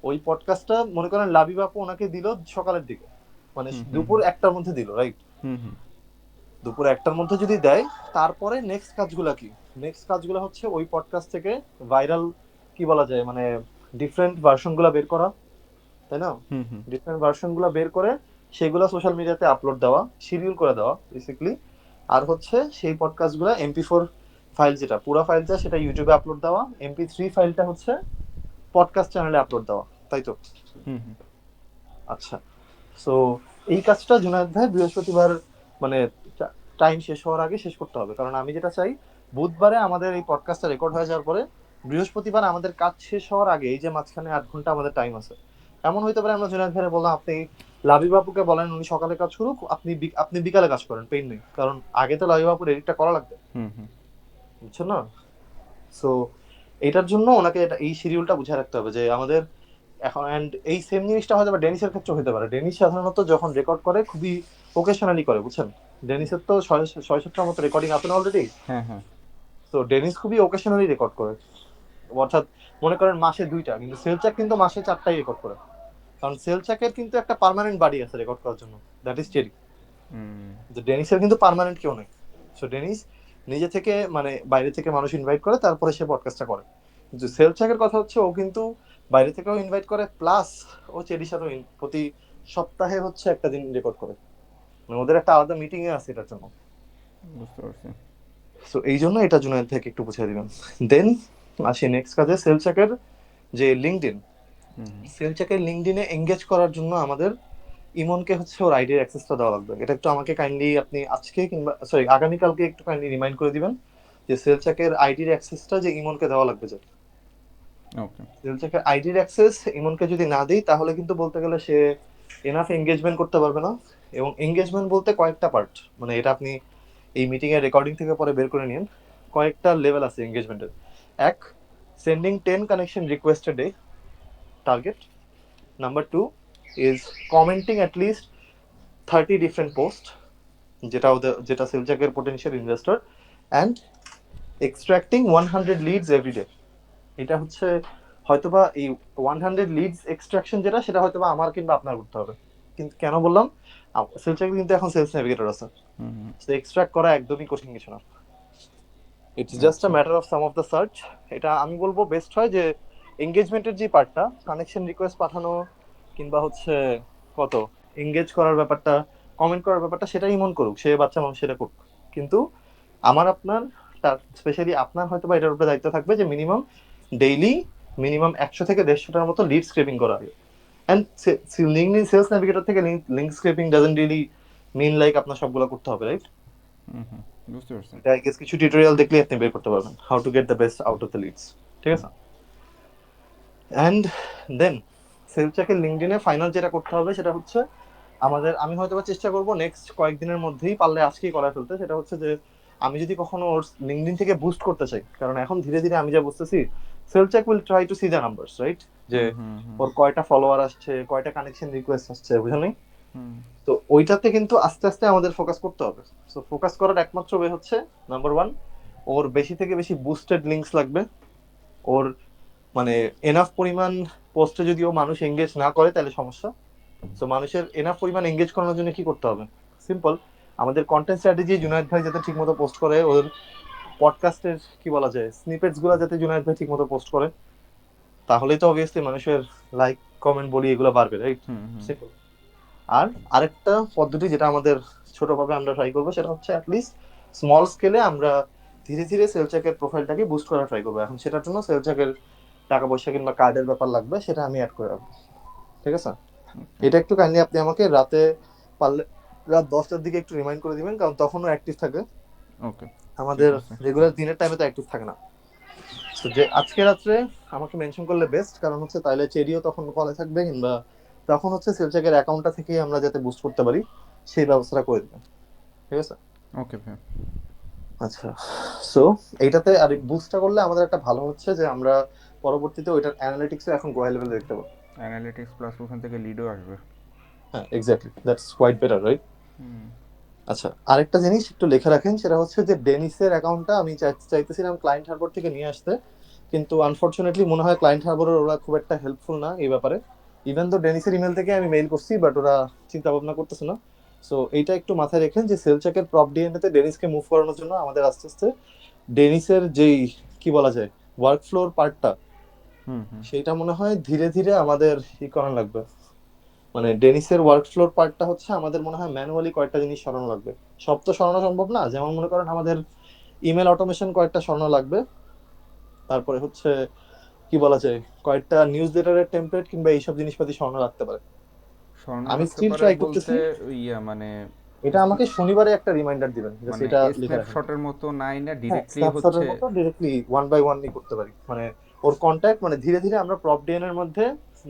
ওই পডকাস্টটা মনে করেন লাবি বাপু ওনাকে দিল সকালের দিকে, মানে হুম হুম দুপুর হুম। 1টার মধ্যে দিল, রাইট? হুম হুম। দুপুর 1টার মধ্যে যদি দেয়, তারপরে নেক্সট কাজগুলো কি? নেক্সট কাজগুলো হচ্ছে ওই পডকাস্ট থেকে ভাইরাল, কি বলা যায়, মানে ডিফারেন্ট ভার্সন গুলা বের করা, তাই না? হুম হুম। ডিফারেন্ট ভার্সন গুলা বের করে সেগুলো সোশ্যাল মিডিয়াতে আপলোড দেওয়া, শিডিউল করে দেওয়া বেসিক্যালি। আর হচ্ছে সেই পডকাস্ট গুলা MP4 ফাইল, যেটা পুরো ফাইলটা সেটা ইউটিউবে আপলোড দেওয়া, MP3 ফাইলটা হচ্ছে পডকাস্ট চ্যানেলে আপলোড দেওয়া, তাই তো? হুম হুম। আচ্ছা, সো এই কাজটা জুনায়েদ ভাই বৃহস্পতিবার, মানে টাইম শেষ হওয়ার আগে শেষ করতে হবে, কারণ আমি যেটা চাই বুধবারে আমাদের এই পডকাস্টটা রেকর্ড হয়ে যাওয়ার পরে বৃহস্পতিবার আমাদের কাজ শেষ হওয়ার আগে, এই যে মাঝখানে 8 ঘন্টা আমাদের টাইম আছে, এমন হইতে পারে আমরা জুনায়েদ ভাইয়ের বললাম আপনি লাবি বাপুকে বলেন উনি সকালে কাজ করুক, আপনি বিকালে কাজ করেন, পেইন নেই, কারণ আগে তো লাবি বাপুর এডিটটা করা লাগবে, হুম হুম। বুঝছেন না? সো এটার জন্য ওনাকে এই শিডিউলটা বুঝে রাখতে হবে যে আমাদের এখন, এন্ড এই সেম জিনিসটা হয়তো বা ডেনিসের ক্ষেত্রে হতে পারে। ডেনিস সাধারণত যখন রেকর্ড করে খুবই ওকেশনালি করে, বুঝছেন? ডেনিসের তো 6-7টার মতো রেকর্ডিং আছে অলরেডি। হ্যাঁ হ্যাঁ। তো ডেনিস খুবই ওকেশনালি রেকর্ড করে, অর্থাৎ মনে করেন মাসে 2টা, কিন্তু সেলচাক কিন্তু মাসে 4টাই রেকর্ড করে, কারণ সেলচাকের কিন্তু একটা পার্মানেন্ট বাড়ি আছে রেকর্ড করার জন্য, দ্যাট ইজ চেরি। হুম। যে ডেনিসের কিন্তু পার্মানেন্ট কেউ নেই। সো ডেনিস নিজে থেকে, মানে বাইরে থেকে মানুষ ইনভাইট করে তারপরে সে পডকাস্টটা করে। কিন্তু সেলচাকের কথা হচ্ছে ও কিন্তু বাইরে থেকেও ইনভাইট করে, প্লাস ও চেরির সাথে প্রতি সপ্তাহে হচ্ছে একটা দিন রেকর্ড করে, মানে ওদের একটা আলাদা মিটিং এ আছে এটার জন্য। বুঝতে পারছি। সো এই জন্য এটা জুনায়েদ থেকে একটু বুঝিয়ে দিবেন। দেন আসি নেক্সট কাজে, সেলচাকের যে লিঙ্কডইন, হুম হুম। সেলচাকের লিঙ্কডইনে এঙ্গেজ করার জন্য আমাদের ইমনকে হচ্ছে ওর আইডির অ্যাক্সেসটা দেওয়া লাগবে। এটা একটু আমাকে কাইন্ডলি আপনি আজকে কিংবা সরি আগামীকালকে একটু কাইন্ডলি রিমাইন্ড করে দিবেন যে সেলচাকের আইডির অ্যাক্সেসটা যে ইমনকে দেওয়া লাগবে। যে ওকে। সেলচাকের আইডির অ্যাক্সেস ইমনকে যদি না দিই, তাহলে কিন্তু বলতে গেলে সে এনাফ এঙ্গেজমেন্ট করতে পারবে না। এবং এঙ্গেজমেন্ট বলতে কয়েকটা পার্ট, মানে এটা আপনি এই মিটিং এর রেকর্ডিং থেকে পরে বের করে নিন, কয়েকটা লেভেল আছে এঙ্গেজমেন্টের। এক, sending 10 connection request a day target. Number 2 is commenting at least 30 different post, যেটা সেলচাকের potential investor, and extracting 100 leads everyday. এটা হচ্ছে হয়তোবা এই 100 লিডস এক্সট্রাকশন যেটা, সেটা হয়তোবা আমার কিংবা আপনার করতে হবে। কিন্তু কেন বললাম, সেলচাকে কিন্তু এখন সেলস নেভিগেটর আছে, হুম। তো এক্সট্রাক্ট করা একদমই কঠিন কিছু না। ইটস জাস্ট আ আচ্ছা। Matter of some of the search. এটা আমি বলবো বেস্ট হয় যে এঙ্গেজমেন্টের যে পার্টটা, কানেকশন রিকোয়েস্ট পাঠানো কিংবা হচ্ছে কত এঙ্গেজ করার ব্যাপারটা, কমেন্ট করার ব্যাপারটা, সেটাই মন করুক, সে বাচ্চা মানুষ সেটা করুক। কিন্তু আমার আপনার, তার স্পেশালি আপনার হয়তো বা এটার উপরে দায়িত্ব থাকবে যে মিনিমাম ডেইলি মিনিমাম 100 থেকে 150টার মতো লিড স্ক্রেপিং করা। এন্ড লিঙ্কডইন সেলস নেভিগেটর থেকে link scraping doesn't really mean like আপনার সবগুলো করতে হবে, রাইট? হুম, বুঝতে পারছি। এটা আই গেস কিছু টিউটোরিয়াল দেখলে আপনি বের করতে পারবেন how to get the best out of the leads, ঠিক আছে? অ্যান্ড দেন সেলচাকের লিঙ্কডইনে ফাইনাল যেটা করতে হবে সেটা হচ্ছে আমি হয়তো চেষ্টা করবো নেক্সট কয়েকদিনের মধ্যেই, পারলে আজকেই করা ফেলতে। সেটা হচ্ছে যে আমি যদি কখনো ওর লিঙ্কডইন থেকে বুস্ট করতে চাই, কারণ এখন ধীরে ধীরে আমি যা বুঝতেছি সেলচাক will try to see the numbers, right? যে হুম। ওর কয়টা ফলোয়ার আসছে, কয়টা কানেকশন রিকোয়েস্ট আসছে, বুঝলেন? হুম। তো ওইটাতে কিন্তু আস্তে আস্তে আমাদের ফোকাস করতে হবে। সো ফোকাস করার একমাত্র ওয়ে হচ্ছে নাম্বার ওয়ান, ওর বেশি থেকে বেশি বুস্টেড লিঙ্কস লাগবে। ওর মানে এনাফ পরিমাণ পোস্টে যদি ও মানুষ এঙ্গেজ না করে তাহলে সমস্যা। তো মানুষের এনাফ পরিমাণ এঙ্গেজ করানোর জন্য কি করতে হবে? সিম্পল, আমাদের কন্টেন্ট স্ট্র্যাটেজি জুনায়েদ ভাই যাতে ঠিকমতো পোস্ট করে, ওর পডকাস্টের কি বলা যায় স্নিপেটস গুলো যাতে জুনায়েদ ভাই ঠিকমতো পোস্ট করে, তাহলেই তো অবভিয়াসলি মানুষের লাইক কমেন্ট বলি এগুলো বাড়বে, রাইট? হুম। সিম্পল। আর আরেকটা পদ্ধতি যেটা আমাদের ছোটভাবে আমরা ট্রাই করবো সেটা হচ্ছে অ্যাটলিস্ট স্মল স্কেলে আমরা ধীরে ধীরে সেলচাকের প্রোফাইলটাকে বুস্ট করা ট্রাই করবো। এখন সেটার জন্য সেলচাকের টাকা পয়সা কিংবা কার্ডের ব্যাপার লাগবে, সেটা আমি অ্যাড করে রাখবো, ঠিক আছে? ওকে। এটা একটু কাইন্ডলি আপনি আমাকে রাতে পারলে রাত 10টার দিকে একটু রিমাইন্ড করে দিবেন, কারণ তখনও অ্যাক্টিভ থাকে। ওকে, ঠিক আমাদের আছে। রেগুলার দিনের টাইমে তো অ্যাক্টিভ থাকে না। তো যে আজকে রাত্রে আমাকে মেনশন করলে বেস্ট, কারণ হচ্ছে তাইলে চেরিও তখন কলে থাকবে, কিংবা তখন হচ্ছে সেলচাকের অ্যাকাউন্টটা থেকেই আমরা যাতে বুস্ট করতে পারি সেই ব্যবস্থাটা করে দিবেন, ঠিক আছে? ওকে ভাই। আচ্ছা, সো এইটাতে আর বুস্টটা করলে আমাদের একটা ভালো হচ্ছে যে আমরা পরবর্তীতে ওইটার অ্যানালিটিক্সও এখন গোয়াই লেভেলে দেখতে পাবো। অ্যানালিটিক্স প্লাস ওখান থেকে লিডও আসবে। হ্যাঁ, exactly, that's quite better, right? হুম। আচ্ছা, আরেকটা জিনিস একটু লিখে রাখেন, সেটা হচ্ছে যে ডেনিসের অ্যাকাউন্টটা আমি চাইতেছিলাম ক্লায়েন্ট হারবার থেকে নিয়ে আসতে, কিন্তু আনফরচুনেটলি মনে হয় ক্লায়েন্ট হারবারের ওরা খুব একটা হেল্পফুল না এই ব্যাপারে। ইভেন তো ডেনিসের ইমেল থেকে আমি মেইল করছি, বাট ওরা চিন্তা ভাবনা করতেছে না। সো এইটা একটু মাথায় রেখেন যে সেলচেকের প্রপ ডিএনএ তে ডেনিসকে মুভ করানোর জন্য আমাদের আস্তে আস্তে ডেনিসের যেই কি বলা যায় ওয়ার্ক ফ্লোর পার্টটা, হুম। সেইটা মনে হয় ধীরে ধীরে আমাদের করা লাগবে। মানে ডেনিসের ওয়ার্ক ফ্লোর পার্টটা হচ্ছে আমাদের মনে হয় ম্যানুয়ালি কয়েকটা জিনিস সরানো লাগবে। সব তো সরানো সম্ভব না, যেমন মনে করেন আমাদের ইমেল অটোমেশন কয়েকটা সরানো লাগবে। তারপরে হচ্ছে কি বলা যায় কয়েকটা নিউজ লেটারের টেমপ্লেট কিংবা এইসব জিনিসপাতি সরানো লাগতে পারে। স্বর্ণ আমি রাখতে স্টিল পারে ট্রাই বলতে করতেছি। মানে এটা আমাকে শনিবারে একটা রিমাইন্ডার দিবেন, জাস্ট মানে এটা লিখে রাখেন। স্ন্যাপশটের মতো নাই না, হ্যাঁ, ডিরেক্টলি স্ন্যাপশটের হচ্ছে। মতো ডিরেক্টলি ওয়ান বাই ওয়ান করতে পারি, মানে ওর কন্ট্যাক্ট, মানে ধীরে ধীরে আমরা প্রপ ডিএন এর মধ্যে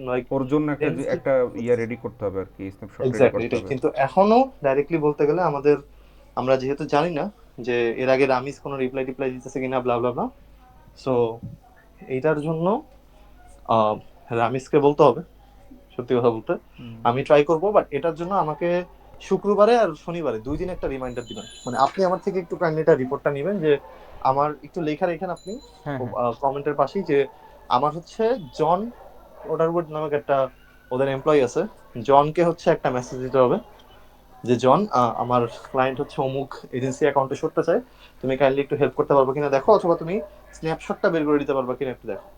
লাইক ওর জন্য একটা ডেনিস। একটা ইয়া রেডি করতে হবে আর কি, স্ন্যাপশট রেডি এক্স্যাক্টলি করতে এটাই, হবে। কিন্তু এখনো ডাইরেক্টলি বলতে গেলে আমাদের, আমরা যেহেতু জানি না যে এর আগে রামিস কোনো রিপ্লাই টিপ্লাই দিতেছে কিনা ব্লা ব্লা ব্লা, সো এইটার জন্য আহ, রামিসকে বলতে হবে। সত্যি কথা বলতে হুম। আমি ট্রাই করব, বাট এটার জন্য আমাকে শুক্রবারে আর শনিবারে 2 দিন একটা রিমাইন্ডার দিবেন। মানে আপনি আমার থেকে একটু কাইন্ডলি এটা রিপোর্টটা নেবেন যে আমার একটু লেখা রেখেন আপনি হ্যাঁ। কমেন্টের পাশেই, যে আমার হচ্ছে জন ওডারউড নামক একটা ওদের এমপ্লয়ি আছে, জনকে হচ্ছে একটা মেসেজ দিতে হবে যে জন, আমার ক্লায়েন্ট হচ্ছে অমুক এজেন্সি অ্যাকাউন্টে সরতে চায়, তুমি কাইন্ডলি একটু হেল্প করতে পারবে কিনা দেখো, অথবা তুমি স্ন্যাপশটটা বের করে দিতে পারবা কিনা একটু দেখো,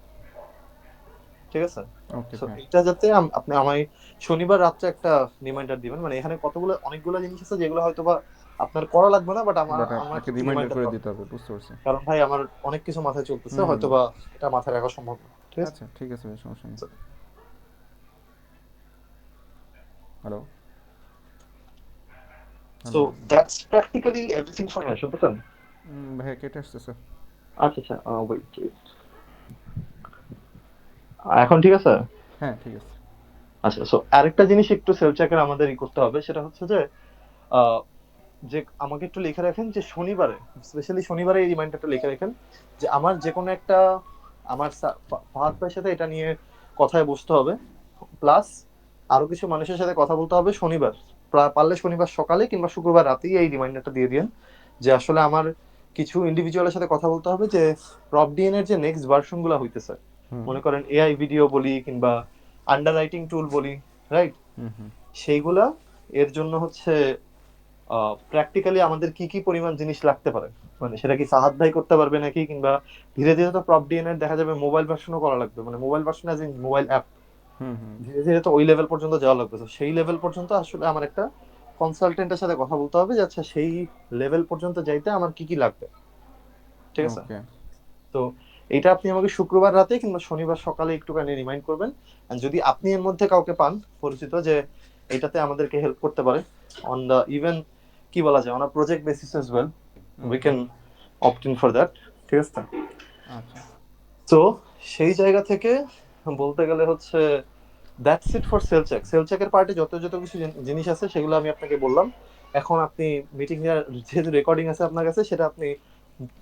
ঠিক আছে? ওকে সো ভাই। এটা যাতে আপনি আমায় শনিবার রাত্রে একটা রিমাইন্ডার দিবেন। মানে এখানে কতগুলো অনেকগুলো জিনিস আছে যেগুলো হয়তো বা আপনার করা লাগবে না, বাট আমার বাট আমাকে আপনাকে একটু রিমাইন্ডার রিমাইন্ডার করে দেওয়া। দিতে হবে, বুঝতে পারছি। কারণ ভাই আমার অনেক কিছু মাথায় চলতেছে, হুম। হয়তো বা এটা মাথায় রাখা সম্ভব না, ঠিক আছে? আচ্ছা, ঠিক আছে ভাই, সমস্যা নেই। Hello. So hello. That's practically everything for now, শুনতেছেন? ভাইয়া কেটে আসতেছে। আচ্ছা আচ্ছা, ওয়েট, এখন ঠিক আছে? হ্যাঁ, ঠিক আছে। আচ্ছা, সো আরেকটা জিনিস একটু সেলফ চেকার আমাদের করতে হবে, সেটা হচ্ছে যে যে আমাকে একটু লিখে রাখেন যে শনিবারে, স্পেশালি শনিবারে এই রিমাইন্ডারটা লিখে রাখেন যে আমার যে কোনো একটা, আমার ফাহাদ ভাইয়ের সাথে এটা নিয়ে কথায় বসতে হবে, প্লাস আরো কিছু মানুষের সাথে কথা বলতে হবে শনিবার, পারলে শনিবার সকালে কিংবা শুক্রবার রাতেই এই রিমাইন্ডারটা দিয়ে দিন যে আসলে আমার কিছু ইন্ডিভিজুয়ালের সাথে কথা বলতে হবে যে প্রপ ডিএন এর যে নেক্সট ভার্সন গুলো হইতেছে, হুম মনে করেন এআই ভিডিও বলি কিংবা আন্ডার রাইটিং টুল বলি, রাইট, হুম হুম সেইগুলা এর জন্য হচ্ছে প্র্যাকটিক্যালি আমাদের কি কি পরিমাণ জিনিস লাগতে পারে, মানে সেটা কি ফাহাদ ভাই করতে পারবে নাকি, কিংবা ধীরে ধীরে তো প্রপ ডিএনএ দেখা যাবে মোবাইল ভার্সনও করা লাগবে, মানে mobile version as in mobile app, হুম হুম ধীরে ধীরে তো ওই লেভেল পর্যন্ত যাওয়া লাগবে। তো সেই লেভেল পর্যন্ত আসলে আমার একটা কনসালটেন্টের সাথে কথা বলতে হবে যে আচ্ছা সেই লেভেল পর্যন্ত যাইতে আমার কি কি লাগবে, ঠিক আছে। ওকে তো এটা আপনি আমাকে শুক্রবার রাতে কিংবা শনিবার সকালে একটুখানি রিমাইন্ড করবেন। আর যদি আপনি এর মধ্যে কাউকে পান পরিচিত যে এটাতে আমাদেরকে হেল্প করতে পারে অন দা ইভেন কি বলা যায় on a project basis as well, we okay can opt in for that, ঠিক আছে। আচ্ছা তো সেই জায়গা থেকে বলতে গেলে হচ্ছে that's it for sale check. Sale চেকের পার্টে যত যত কিছু জিনিস আছে সেগুলো আমি আপনাকে বললাম। এখন আপনি মিটিং এর যেহেতু রেকর্ডিং আছে আপনার কাছে, সেটা আপনি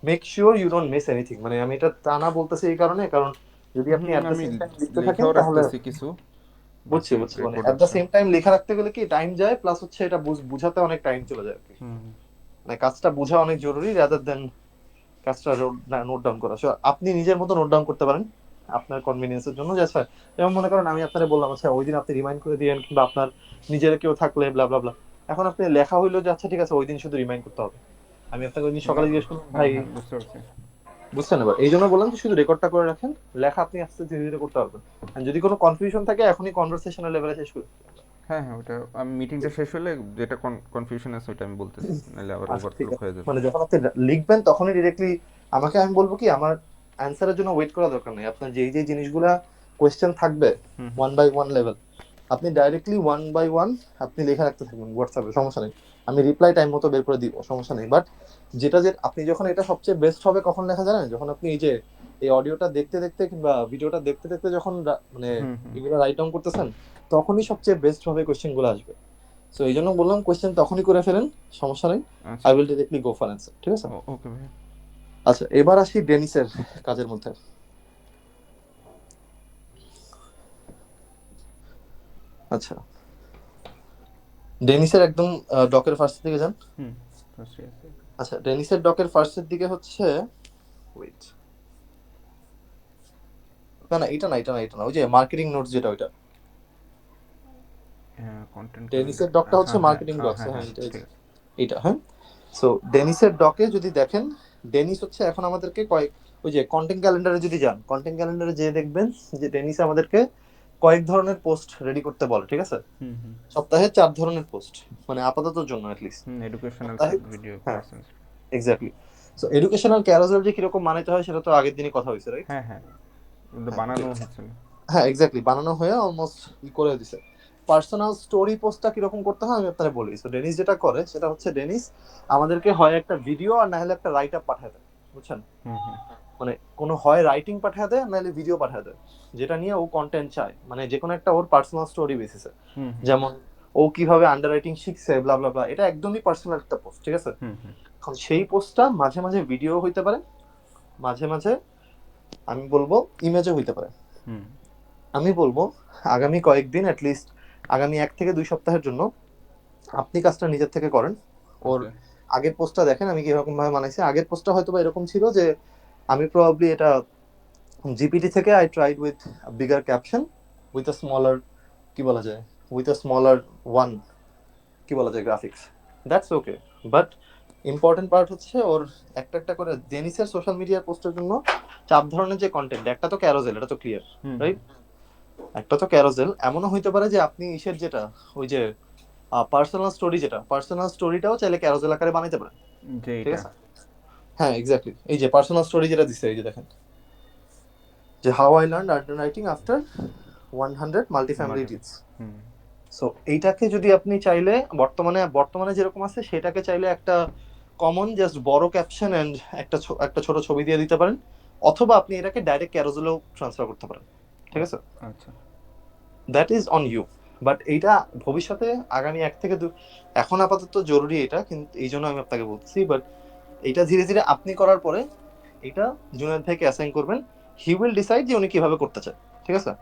make sure you don't miss anything. মানে আমি এটা টানা বলতেছি এই কারণে, কারণ যদি আপনি হুম অ্যাট দ্য আমি সেম টাইম লিখতে থাকেন লিখেও তাহলে, রাখতেছি কিছু বুঝছি বাকি বুঝছি, মানে রেকর্ড অ্যাট দ্য আছে সেম টাইম লেখা রাখতে গেলে কি টাইম যায়, প্লাস হচ্ছে এটা বুঝাতে অনেক টাইম চলে যায় আর কি। হুম মানে কাজটা বোঝা অনেক জরুরি রাদার দেন কাজটা নোট ডাউন করা। So, আপনি নিজের মতো নোট ডাউন করতে পারেন আপনার কনভিনিয়েন্সের জন্য, যে আচ্ছা যেমন মনে করেন আমি আপনারে বললাম আচ্ছা ওই দিন আপনি রিমাইন্ড করে দিয়েন, কিংবা আপনার নিজের কেউ থাকলে ব্লা ব্লা ব্লা, এখন আপনি লেখা হইলো যে আচ্ছা ঠিক আছে ওই দিন শুধু রিমাইন্ড করতে হবে। আমি আপনাকে ওই দিন না সকালে জিজ্ঞেস করলাম হ্যাঁ ভাই, হ্যাঁ বুঝতে পারছি বুঝছেন, এবার এই জন্য বললাম যে শুধু রেকর্ডটা করে রাখেন, লেখা আপনি আস্তে ধীরে ধীরে করতে পারবেন। আর যদি কোনো কনফিউশন থাকে এখনই কনভারসেশনাল লেভেলে শেষ করি। হ্যাঁ হ্যাঁ ওটা আমি মিটিংটা শেষ হলে যেটা কনফিউশন আছে ওটা আমি বলতেছি নাহলে আবার আচ্ছা ঠিক ওভারফ্লো আছে, হয়ে যাবে মানে যখন আপনি লিখবেন তখনই ডিরেক্টলি আমাকে, আমি বলবো কি আমার অ্যান্সারের জন্য ওয়েট করা দরকার নেই। আপনার যেই যেই জিনিসগুলা কোয়েশ্চেন থাকবে হুম হুম ওয়ান বাই ওয়ান লেভেল, আপনি ডাইরেক্টলি ওয়ান বাই ওয়ান আপনি লেখা রাখতে থাকবেন হোয়াটসঅ্যাপে, সমস্যা নেই। আমি রিপ্লাই টাইম মতো বের করে দিব, সমস্যা নেই। বাট যেটা যে আপনি যখন এটা সবচেয়ে বেস্ট হবে কখন লেখা জানেন, যখন আপনি এই যে এই অডিওটা দেখতে দেখতে কিংবা ভিডিওটা দেখতে দেখতে যখন মানে হুম হুম এগুলো রাইট ডাউন করতেছেন, তখনই সবচেয়ে বেস্ট ভাবে কোয়েশ্চেন গুলো আসবে। সো এই জন্য বললাম কোয়েশ্চেন তখনই করে ফেলেন, সমস্যা নেই। আচ্ছা I will directly go for answer, ঠিক আছে। ওকে ভাই আচ্ছা এবার আসি ডেনিসের কাজের মধ্যে। আচ্ছা ডেনিসের একদম ডকের ফার্স্টের দিকে যান। হুম ফার্স্টে আছে আচ্ছা ডেনিসের ডকের ফার্স্টের দিকে হচ্ছে, ওয়েট, না না এটা না এটা না এটা না, ওই যে মার্কেটিং নোটস যেটা ওইটা, হ্যাঁ কন্টেন্ট ক্যালেন্ডার ডেনিসের ডকটা হচ্ছে হ্যাঁ হ্যাঁ মার্কেটিং হ্যাঁ ডকস, হ্যাঁ হ্যাঁ হ্যাঁ এটা ঠিক আছে এইটা, হ্যাঁ। সো ডেনিসের ডকে যদি দেখেন, ডেনিস হচ্ছে এখন আমাদেরকে কয়েক, ওই যে কন্টেন্ট ক্যালেন্ডারে যদি যান, কন্টেন্ট ক্যালেন্ডারে যে দেখবেন যে ডেনিস আমাদেরকে কয়েক ধরনের পোস্ট রেডি করতে বলে, ঠিক আছে। হুম হুম সপ্তাহে 4 ধরনের পোস্ট, মানে আপাতত জন্য অ্যাটলিস্ট হুম এডুকেশনাল সপ্তাহে, সাইট ভিডিও হ্যাঁ persons exactly. So educational carousel যে কিরকম বানাইতে হয় সেটা তো আগের দিনই কথা হয়েছে, রাইট। হ্যাঁ হ্যাঁ ওটা হ্যাঁ ঠিক বানানো আছে, হচ্ছিল হ্যাঁ এক্স্যাক্টলি বানানো হয়ে অলমোস্ট করে দিছে। পার্সোনাল স্টোরি পোস্টটা কিরকম করতে হয় আমি আপনারা বলি। তো ডেনিস যেটা করে সেটা হচ্ছে ডেনিস আমাদেরকে হয় একটা ভিডিও আর না হলে একটা রাইট আপ পাঠায় দেয়, বুঝছেন। হুম হুম মানে কোনো হয় রাইটিং পাঠায় দেয় নাহলে ভিডিও পাঠায় দেয়, যেটা নিয়ে ও কন্টেন্ট চায়, মানে যে কোনো একটা ওর পার্সোনাল স্টোরি বেসিসে। হুম হুম যেমন ও কিভাবে আন্ডার রাইটিং শিখছে ব্লা ব্লা ব্লা, এটা একদমই পার্সোনাল একটা পোস্ট, ঠিক আছে। হুম হুম এখন সেই পোস্টটা মাঝে মাঝে ভিডিও হইতে পারে, মাঝে মাঝে আমি বলবো ইমেজও হইতে পারে। হুম আমি বলবো আগামী কয়েকদিন অ্যাটলিস্ট আগামী 1 থেকে 2 সপ্তাহের জন্য আপনি কাজটা নিজের থেকে করেন। ওর ওকে আগের পোস্টটা দেখেন আমি কিরকম ভাবে বানাইছি। আগের পোস্টটা হয়তো বা এরকম ছিল যে আমি প্রবাবলি এটা জিপিটি থেকে I tried with bigger caption with a smaller, কি বলা যায়, উইথ আ স্মলার ওয়ান, কি বলা যায়, graphics, that's okay. But important part হচ্ছে ওর একটা একটা করে ডেনিসের সোশ্যাল মিডিয়া পোস্টের জন্য 4 ধরনের যে কন্টেন্ট, একটা তো ক্যারোজেল, এটা তো ক্লিয়ার, হুম হুম রাইট। একটা তো ক্যারোজেল, এমনও হইতে পারে যে আপনি ইসের যেটা ওই যে পার্সোনাল স্টোরি, যেটা পার্সোনাল স্টোরিটাও চাইলে ক্যারোজেল আকারে বানাইতে পারেন, যে ঠিক এটা আছে। হ্যাঁ এক্স্যাক্টলি, এই যে পার্সোনাল স্টোরি যেটা দিচ্ছে এই যে দেখেন, যে how I learn art writing after 100 multi family multiple deeds. হুম সো এইটাকে যদি আপনি চাইলে বর্তমানে বর্তমানে যেরকম আছে সেটাকে চাইলে একটা কমন জাস্ট বড় ক্যাপশন এন্ড একটা একটা ছোট ছবি দিয়ে দিতে পারেন, অথবা আপনি এটাকে ডাইরেক্ট ক্যারোজেলেও ট্রান্সফার করতে পারেন, ঠিক আছে। আচ্ছা that is on you. But এইটা ভবিষ্যতে আগামী 1 থেকে 2, এখন আপাতত জরুরি এটা, কিন্তু এই জন্য আমি আপনাকে বলছি। বাট এটা ধীরে ধীরে আপনি করার পরে এটা জুনায়েদ ভাইকে অ্যাসাইন করবেন, হি উইল ডিসাইড যে উনি কিভাবে করতে চায়, ঠিক আছে?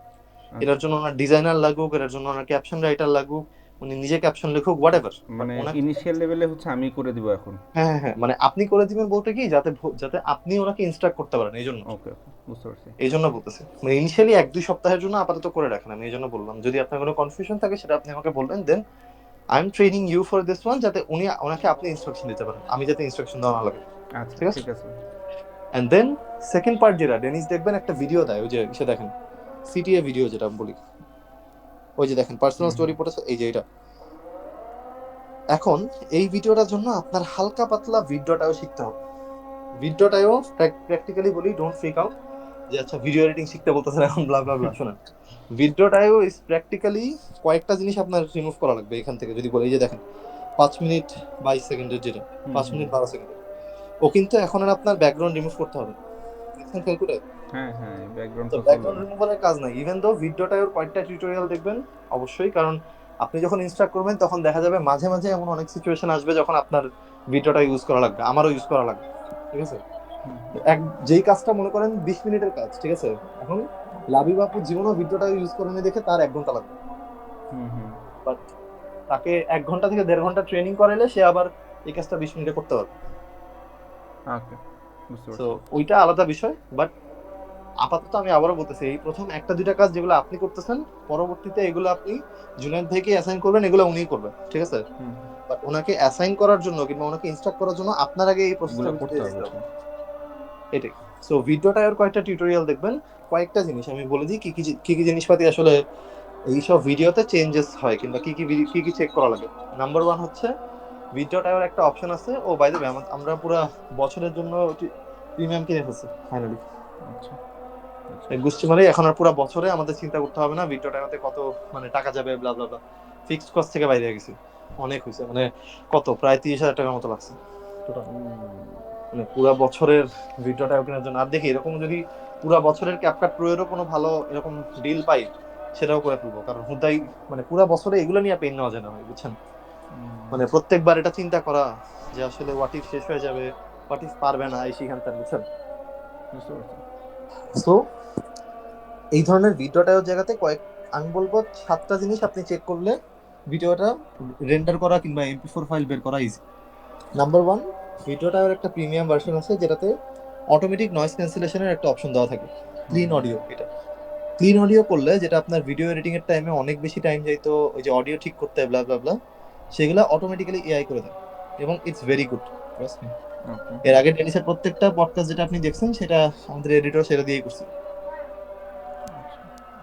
এটার আচ্ছা, জন্য ওনার ডিজাইনার লাগুক, এটার জন্য ওনার ক্যাপশন রাইটার লাগুক, উনি নিজে ক্যাপশন লিখুক, হোয়াট এভার, বাট মানে ওনাকে, ইনিশিয়াল লেভেলে হচ্ছে আমি করে দিব এখন। হ্যাঁ হ্যাঁ হ্যাঁ, মানে আপনি করে দিবেন বলতে কি, যাতে যাতে আপনি ওনাকে ইনস্ট্রাক্ট করতে পারেন, এই জন্য, ওকে, ওকে, বুঝতে পারছি। এই জন্য বলতেছি। মানে ইনিশিয়ালি 1-2 সপ্তাহের জন্য আপাতত করে রাখেন, আমি এই জন্য বললাম। যদি আপনার কোনো কনফিউশন থাকে সেটা আপনি আমাকে বলবেন, then I am training you for this one, যাতে উনি ওনাকে আপনি ইনস্ট্রাকশন দিতে পারেন, আমি যাতে ইনস্ট্রাকশন দেওয়া না লাগে, আচ্ছা, ঠিক আছে? ঠিক আছে। এন্ড দেন সেকেন্ড পার্ট যেটা, ডেনিস দেখবেন একটা ভিডিও দেয়, ওই যে সে দেখেন সিটিএ ভিডিও যেটা আমি বলি, ওই যে দেখেন পার্সোনাল হুম, হুম। স্টোরি পড়েছে, এই যে এটা। এখন এই ভিডিওটার জন্য আপনার হালকা পাতলা ভিডিওটাও শিখতে হবে। ভিডিওটাও প্র্যাকটিক্যালি বলি, ডোন্ট ফ্রিক আউট যে আচ্ছা ভিডিও এডিটিং শিখতে বলতেছেন এখন ব্লা ব্লা ব্লা, শুনেন। ভিডিওটাও ইজ প্র্যাকটিক্যালি কয়েকটা জিনিস আপনার রিমুভ করা লাগবে এখান থেকে। যদি বলি, এই যে দেখেন 5 মিনিট 22 সেকেন্ডের যেটা, হুম, পাঁচ হুম। মিনিট 12 সেকেন্ডের, ও কিন্তু এখন আর আপনার ব্যাকগ্রাউন্ড রিমুভ করতে হবে না। দেখছেন ক্যালকুলেট? হ্যাঁ, হ্যাঁ, ব্যাকগ্রাউন্ড তো তো ব্যাকগ্রাউন্ড চলবে। রিমুভালের কাজ নাই, ইভেন দো ভিডিওটা ওর কয়েকটা টিউটোরিয়াল দেখবেন অবশ্যই, কারণ আপনি যখন ইনস্ট্রাক্ট করবেন তখন দেখা যাবে মাঝে মাঝে এমন অনেক সিচুয়েশন আসবে যখন আপনার ভিডিওটা ইউজ করা লাগবে, আমারও ইউজ করা লাগবে, ঠিক আছে? হুম, এক, যেই কাজটা মনে করেন 20 মিনিটের কাজ, ঠিক আছে, এখন লাবি বাপুর জীবনেও ভিডিওটা ইউজ করেনি দেখে তার 1 ঘন্টা লাগবে, হুম, হুম। বাট তাকে 1 ঘন্টা থেকে 1.5 ঘন্টা ট্রেনিং করাইলে সে আবার এই কাজটা 20 মিনিটে করতে পারবে। ওকে, বুঝতে তো পারছি। ওইটা আলাদা বিষয়, বাট আপাতত আমি আবারও বলতেছি, এই প্রথম 1-2টা কাজ যেগুলো আপনি করতেছেন, পরবর্তীতে এগুলো আপনি জুনায়েদ ভাইকে অ্যাসাইন করবেন, এগুলো উনিই করবেন, ঠিক আছে? হুম, বাট ওনাকে অ্যাসাইন করার জন্য কিংবা ওনাকে ইনস্ট্রাক্ট করার জন্য আপনার আগে এই প্রসেসটা এগুলো ভিতরে করতে হবে দিতে আর হবে, কি। এটাই। সো ভিডিওটা আর কয়েকটা টিউটোরিয়াল দেখবেন, কয়েকটা জিনিস আমি বলে দিই কি কি কি কি জিনিসপাতি আসলে এইসব ভিডিওতে চেঞ্জেস হয়, কিংবা কি কি চেক করা লাগে। নাম্বার ওয়ান হচ্ছে, ভিডিওটার একটা অপশন আছে, ও বাই দ্য ওয়ে আমরা পুরো বছরের জন্য প্রিমিয়াম কিনে ফেলছি ফাইনালি। আচ্ছা, আচ্ছা। বুঝছি, মানে এখন আর পুরো বছরে আমাদের চিন্তা করতে হবে না ভিডিওটাতে কত মানে টাকা যাবে, ব্লা ব্লা ব্লা, ফিক্সড কস্ট থেকে বাইরে গেছি, অনেক হয়েছে। মানে কত, প্রায় 30,000 টাকার মতো লাগছে টোটাল, ও, মানে পুরো বছরের ভিডিওটা কেনার জন্য। আর দেখি এরকম যদি পুরো বছরের ক্যাপকাট প্রো এরও কোনো ভালো এরকম ডিল পাই, সেটাও করে ফেলবো, কারণ হুদাই মানে পুরো বছরে এগুলো নিয়ে পেন নেওয়া যায় না ভাই, বুঝছেন? মানে প্রত্যেকবার এটা চিন্তা করা যে আসলে হোয়াট ইফ শেষ হয়ে যাবে, হোয়াট ইফ পারবে না, এই সেখান থেকে, বুঝছেন? বুঝতে পারছি। সো এই ধরনের ভিডিওটার জায়গাতে আমি বলবো 7টা জিনিস আপনি চেক করলে ভিডিওটা রেন্ডার করা কিংবা MP4 ফাইল বের করা ইজি। নাম্বার ওয়ান, ভিডিওটার একটা প্রিমিয়াম ভার্সন আছে যেটাতে অটোমেটিক নয়েজ ক্যান্সেলেশনের একটা অপশন দেওয়া থাকে, হুম, ক্লিন হুম। অডিও। এটা ক্লিন অডিও করলে, যেটা আপনার ভিডিও এডিটিং এর টাইমে অনেক বেশি টাইম যাইতো ওই যে অডিও ঠিক করতে ব্লা ব্লা ব্লা, সেগুলো অটোমেটিক্যালি এআই করে দেয়, এবং ইটস ভেরি গুড। ওকে। এর আগে ডেনিসের প্রত্যেকটা পডকাস্ট যেটা আপনি দেখছেন সেটা আমাদের এডিটর সেটা দিয়েই করছে।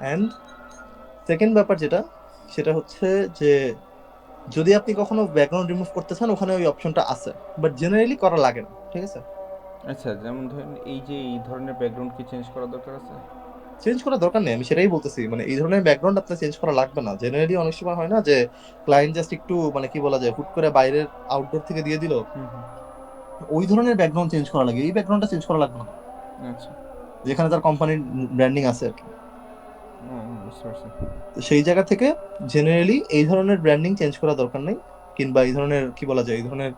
অ্যান্ড সেকেন্ড ব্যাপার যেটা, সেটা হচ্ছে যে যদি আপনি কখনো ব্যাকগ্রাউন্ড রিমুভ করতে চান, ওখানে ওই অপশনটা আছে, বাট জেনারেলি করা লাগে না, ঠিক আছে? আচ্ছা, যেমন ধরেন এই যে এই ধরনের ব্যাকগ্রাউন্ড কি চেঞ্জ করা দরকার আছে? চেঞ্জ করার দরকার নেই, আমি সেটাই বলতেছি। মানে এই ধরনের ব্যাকগ্রাউন্ড আপনার চেঞ্জ করা লাগবে না। জেনারেলি অনেক সময় হয় না যে ক্লায়েন্ট জাস্ট একটু মানে কি বলা যায়, হুট করে বাইরের আউটডোর থেকে দিয়ে দিল, হুম, হুম। ওই ধরনের ব্যাকগ্রাউন্ড চেঞ্জ করা লাগে, এই ব্যাকগ্রাউন্ডটা চেঞ্জ করা লাগবে না, আচ্ছা। যেখানে তার কোম্পানির ব্র্যান্ডিং আছে আর কি। ও, বুঝতে পারছি। তো সেই জায়গা থেকে জেনারেলি এই ধরনের ব্র্যান্ডিং চেঞ্জ করা দরকার নেই, কিংবা এই ধরনের কি বলা যায়, এই ধরনের